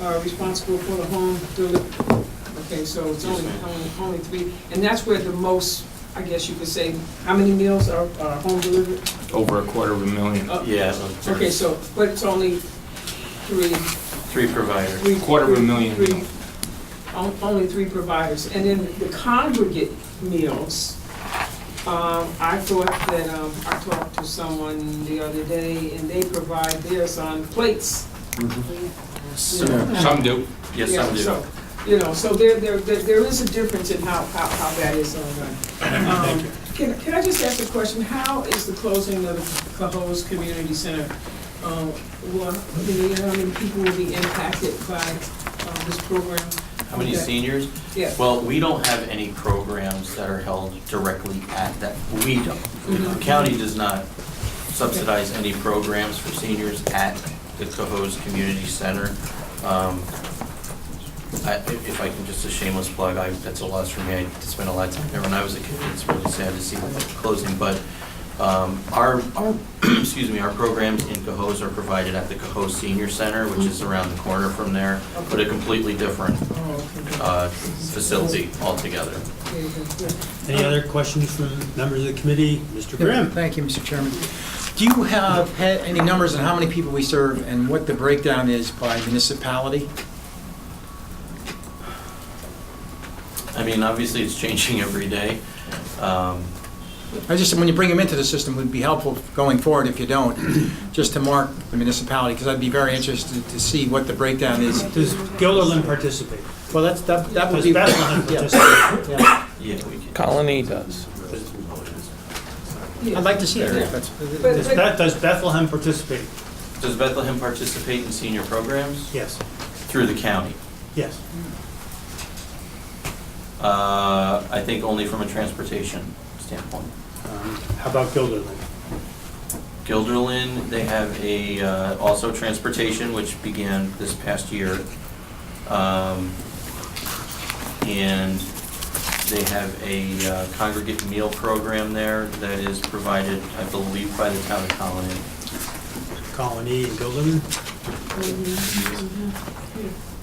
are responsible for the home delivery? Okay, so it's only 3. And that's where the most, I guess you could say, how many meals are home delivered?
Over $250,000.
Yeah.
Okay, so, but it's only 3.
3 providers.
$250,000.
Only 3 providers. And then the congregate meals, I thought that, I talked to someone the other day, and they provide theirs on plates.
Some do.
Yes, some do.
So, you know, so there is a difference in how that is done. Can I just ask a question? How is the closing of the Cohoes Community Center, well, you know, how many people will be impacted by this program?
How many seniors?
Yeah.
Well, we don't have any programs that are held directly at that. We don't. The county does not subsidize any programs for seniors at the Cohoes Community Center. If I can, just a shameless plug, that's a loss for me. I spent a lot of time there when I was a kid. It's really sad to see that closing, but our excuse me, our programs in Cohoes are provided at the Cohoes Senior Center, which is around the corner from there, but a completely different facility altogether.
Any other questions from members of the committee? Mr. Grimm?
Thank you, Mr. Chairman. Do you have any numbers on how many people we serve and what the breakdown is by municipality?
I mean, obviously, it's changing every day.
When you bring them into the system, it would be helpful going forward if you don't, just to mark the municipality, because I'd be very interested to see what the breakdown is.
Does Guilderland participate?
Well, that would be.
Does Bethlehem participate?
Yeah.
Yeah, we can.
Colony does.
I'd like to see it.
Does Bethlehem participate?
Does Bethlehem participate in senior programs?
Yes.
Through the county?
Yes.
I think only from a transportation standpoint.
How about Guilderland?
Guilderland, they have a, also transportation, which began this past year. And they have a congregate meal program there that is provided, I believe, by the town of Colony.
Colony and Guilderland?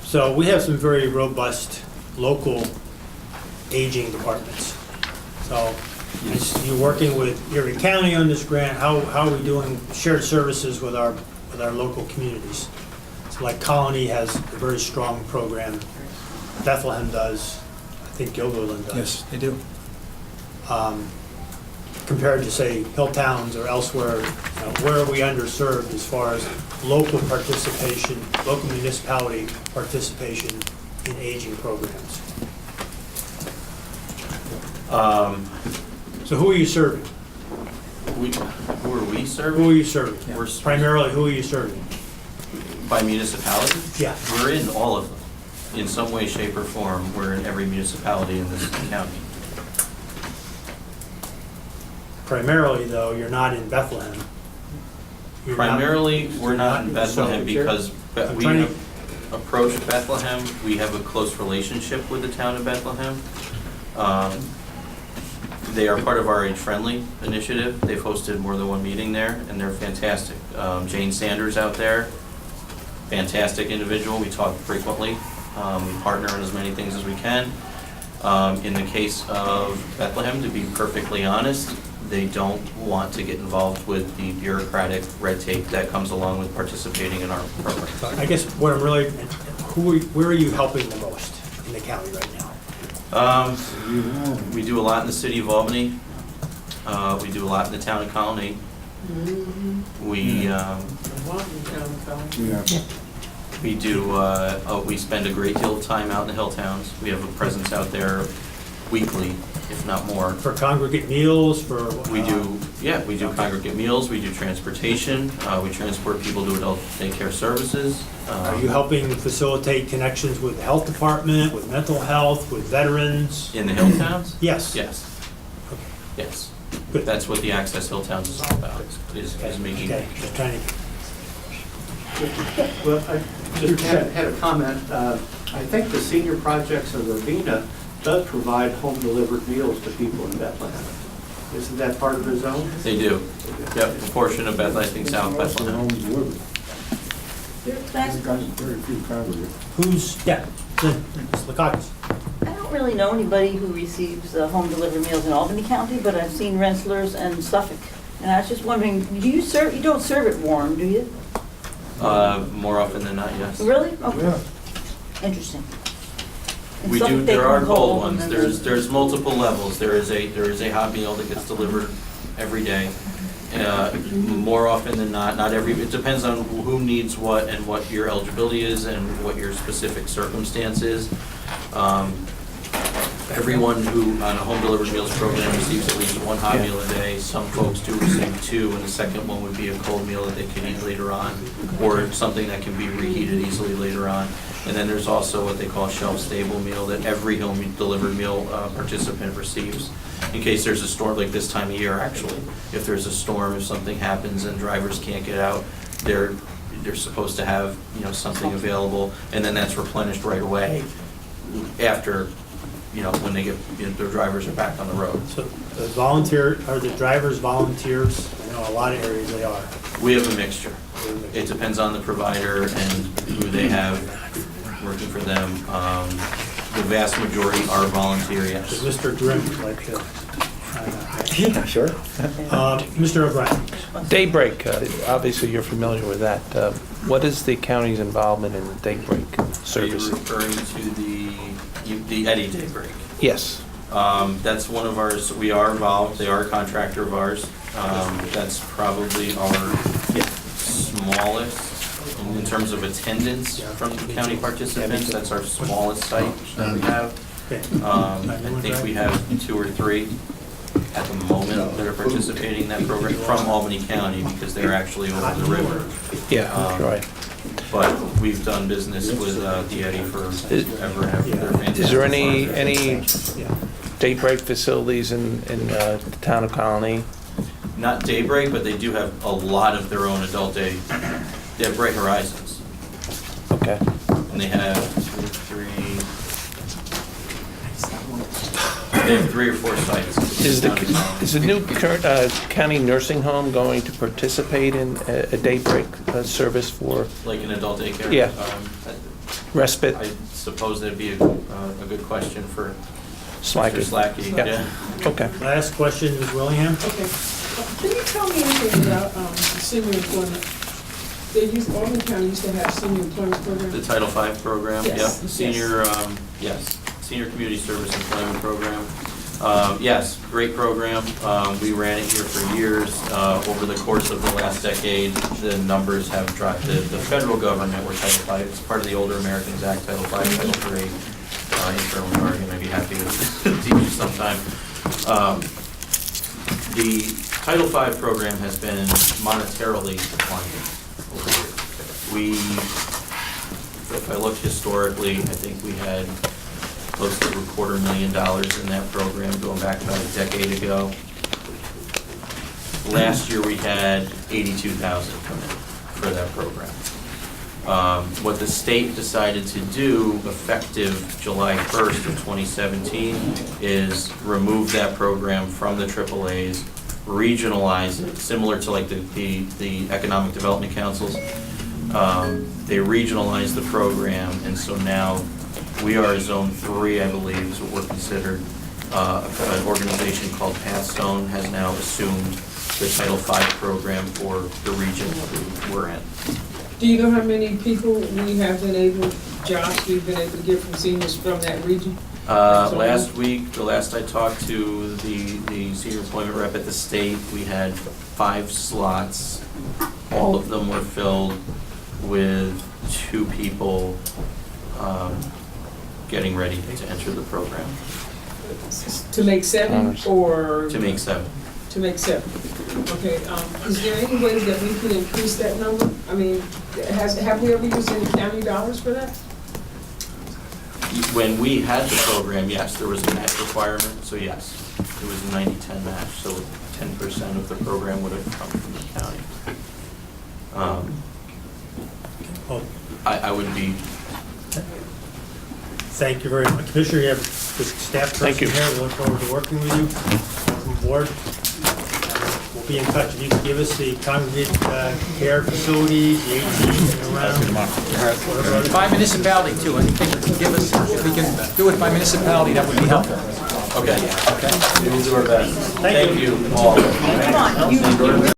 So we have some very robust local aging departments. So you're working with Erie County on this grant. How are we doing shared services with our local communities? So like Colony has a very strong program. Bethlehem does. I think Guilderland does.
Yes, they do.
Compared to, say, hill towns or elsewhere, where are we underserved as far as local participation, local municipality participation in aging programs? So who are you serving?
Who are we serving?
Who are you serving?
We're
Primarily, who are you serving?
by municipality?
Yeah.
We're in all of them. In some way, shape, or form, we're in every municipality in this county.
Primarily, though, you're not in Bethlehem.
Primarily, we're not in Bethlehem because
I'm
we
trying to-
have approached Bethlehem. We have a close relationship with the town of Bethlehem. They are part of our Age Friendly initiative. They've hosted more than one meeting there, and they're fantastic. Jane Sanders out there, fantastic individual. We talk frequently. We partner on as many things as we can. In the case of Bethlehem, to be perfectly honest, they don't want to get involved with the bureaucratic red tape that comes along with participating in our program.
I guess what I'm really, where are you helping the most in the county right now?
We do a lot in the city of Albany. We do a lot in the town of Colony. We we do. We spend a great deal of time out in the hill towns. We have a presence out there weekly, if not more.
For congregate meals, for?
We do congregate meals, we do transportation, we transport people to adult daycare services.
Are you helping facilitate connections with the health department, with mental health, with veterans?
In the hill towns?
Yes.
Yes.
Okay.
Yes.
Good.
That's what the Access Hill Towns is all about, is making.
Okay, just trying to.
Well, I just had a comment. I think the senior projects of Ravina does provide home-delivered meals to people in Bethlehem. Isn't that part of the zone?
They do. Yep, a portion of Bethlehem, I think South Bethlehem.
Very few congregants.
Who's, yeah, Lakakis.
I don't really know anybody who receives home delivered meals in Albany County, but I've seen Rensselaer's and Suffolk. And I was just wondering, you don't serve it warm, do you?
More often than not, yes.
Really? Okay. Interesting. In
We do,
Suffolk, they
there are
come
cold
and
ones.
then
There's multiple levels. There is a hot meal that gets delivered every day. More often than not it depends on who needs what and what your eligibility is and what your specific circumstance is. Everyone who on a home delivered meals program receives at least one hot meal a day. Some folks do receive two, and the second one would be a cold meal that they can eat later on, or something that can be reheated easily later on. And then there's also what they call a shelf-stable meal that every home delivered meal participant receives. In case there's a storm, like this time of year actually, if there's a storm, if something happens and drivers can't get out, they're supposed to have, something available, and then that's replenished right away after, when they get, their drivers are back on the road.
So the drivers volunteers? I know a lot of areas they are.
We have a mixture. It depends on the provider and who they have working for them. The vast majority are volunteer, yes.
Does Mr. Grimm like to?
Yeah, sure.
Mr. O'Brien.
Daybreak, obviously you're familiar with that. What is the county's involvement in the Daybreak service?
Are you referring to the Eddie Daybreak?
Yes.
That's one of ours. We are involved. They are a contractor of ours. That's probably our smallest in terms of attendance from the county participants. That's our smallest site that we have. I think we have 2 or 3 at the moment that are participating in that program from Albany County because they're actually over the river.
Yeah, right.
But we've done business with the Eddie for ever and ever. They're fantastic.
Is there any Daybreak facilities in the town of Colony?
Not Daybreak, but they do have a lot of their own adult day. They have Bright Horizons.
Okay.
And they have 3 or 4 sites.
Is the new county nursing home going to participate in a Daybreak service for?
Like an adult daycare?
Yeah. Respite?
I suppose that'd be a good question for
Slacky.
Mr. Slacky.
Yeah. Okay.
Last question, Ms. Willingham.
Okay. Can you tell me anything about senior employment? Albany County used to have senior employment program?
The Title V program?
Yes.
Yep. Senior, Senior Community Service Employment Program. Yes, great program. We ran it here for years. Over the course of the last decade, the numbers have dropped. The federal government, where Title V, it's part of the Older Americans Act, Title V, Title III, internal jargon, I'd be happy to teach you sometime. The Title V program has been monetarily declining over the years. If I look historically, I think we had close to $250,000 in that program going back about a decade ago. Last year we had 82,000 come in for that program. What the state decided to do effective July 1st of 2017 is remove that program from the AAAs, regionalize it, similar to like the Economic Development Councils. They regionalized the program, and so now we are Zone 3, I believe, is what we're considered. An organization called Pathstone has now assumed the Title V program for the region that we're in.
Do you know how many people we have been able, jobs we've been able to get from seniors from that region?
Last week, the last I talked to the senior employment rep at the state, we had 5 slots. All of them were filled with 2 people getting ready to enter the program.
To make 7 or?
To make 7.
To make 7. Okay, is there any way that we can increase that number? I mean, have we ever used any county dollars for that?
When we had the program, yes, there was a match requirement, so yes, it was a 90-10 match, so 10% of the program would have come from the county. I would be.
Thank you very much. Commissioner, you have the staff person here. We look forward to working with you. Welcome aboard. We'll be in touch. If you can give us the congregate care facilities, the ATs and around.
By municipality too, anything you can give us, if we can do it by municipality, that would be helpful.
Okay.
Okay.
We will do our best.
Thank
you all.
Come on, you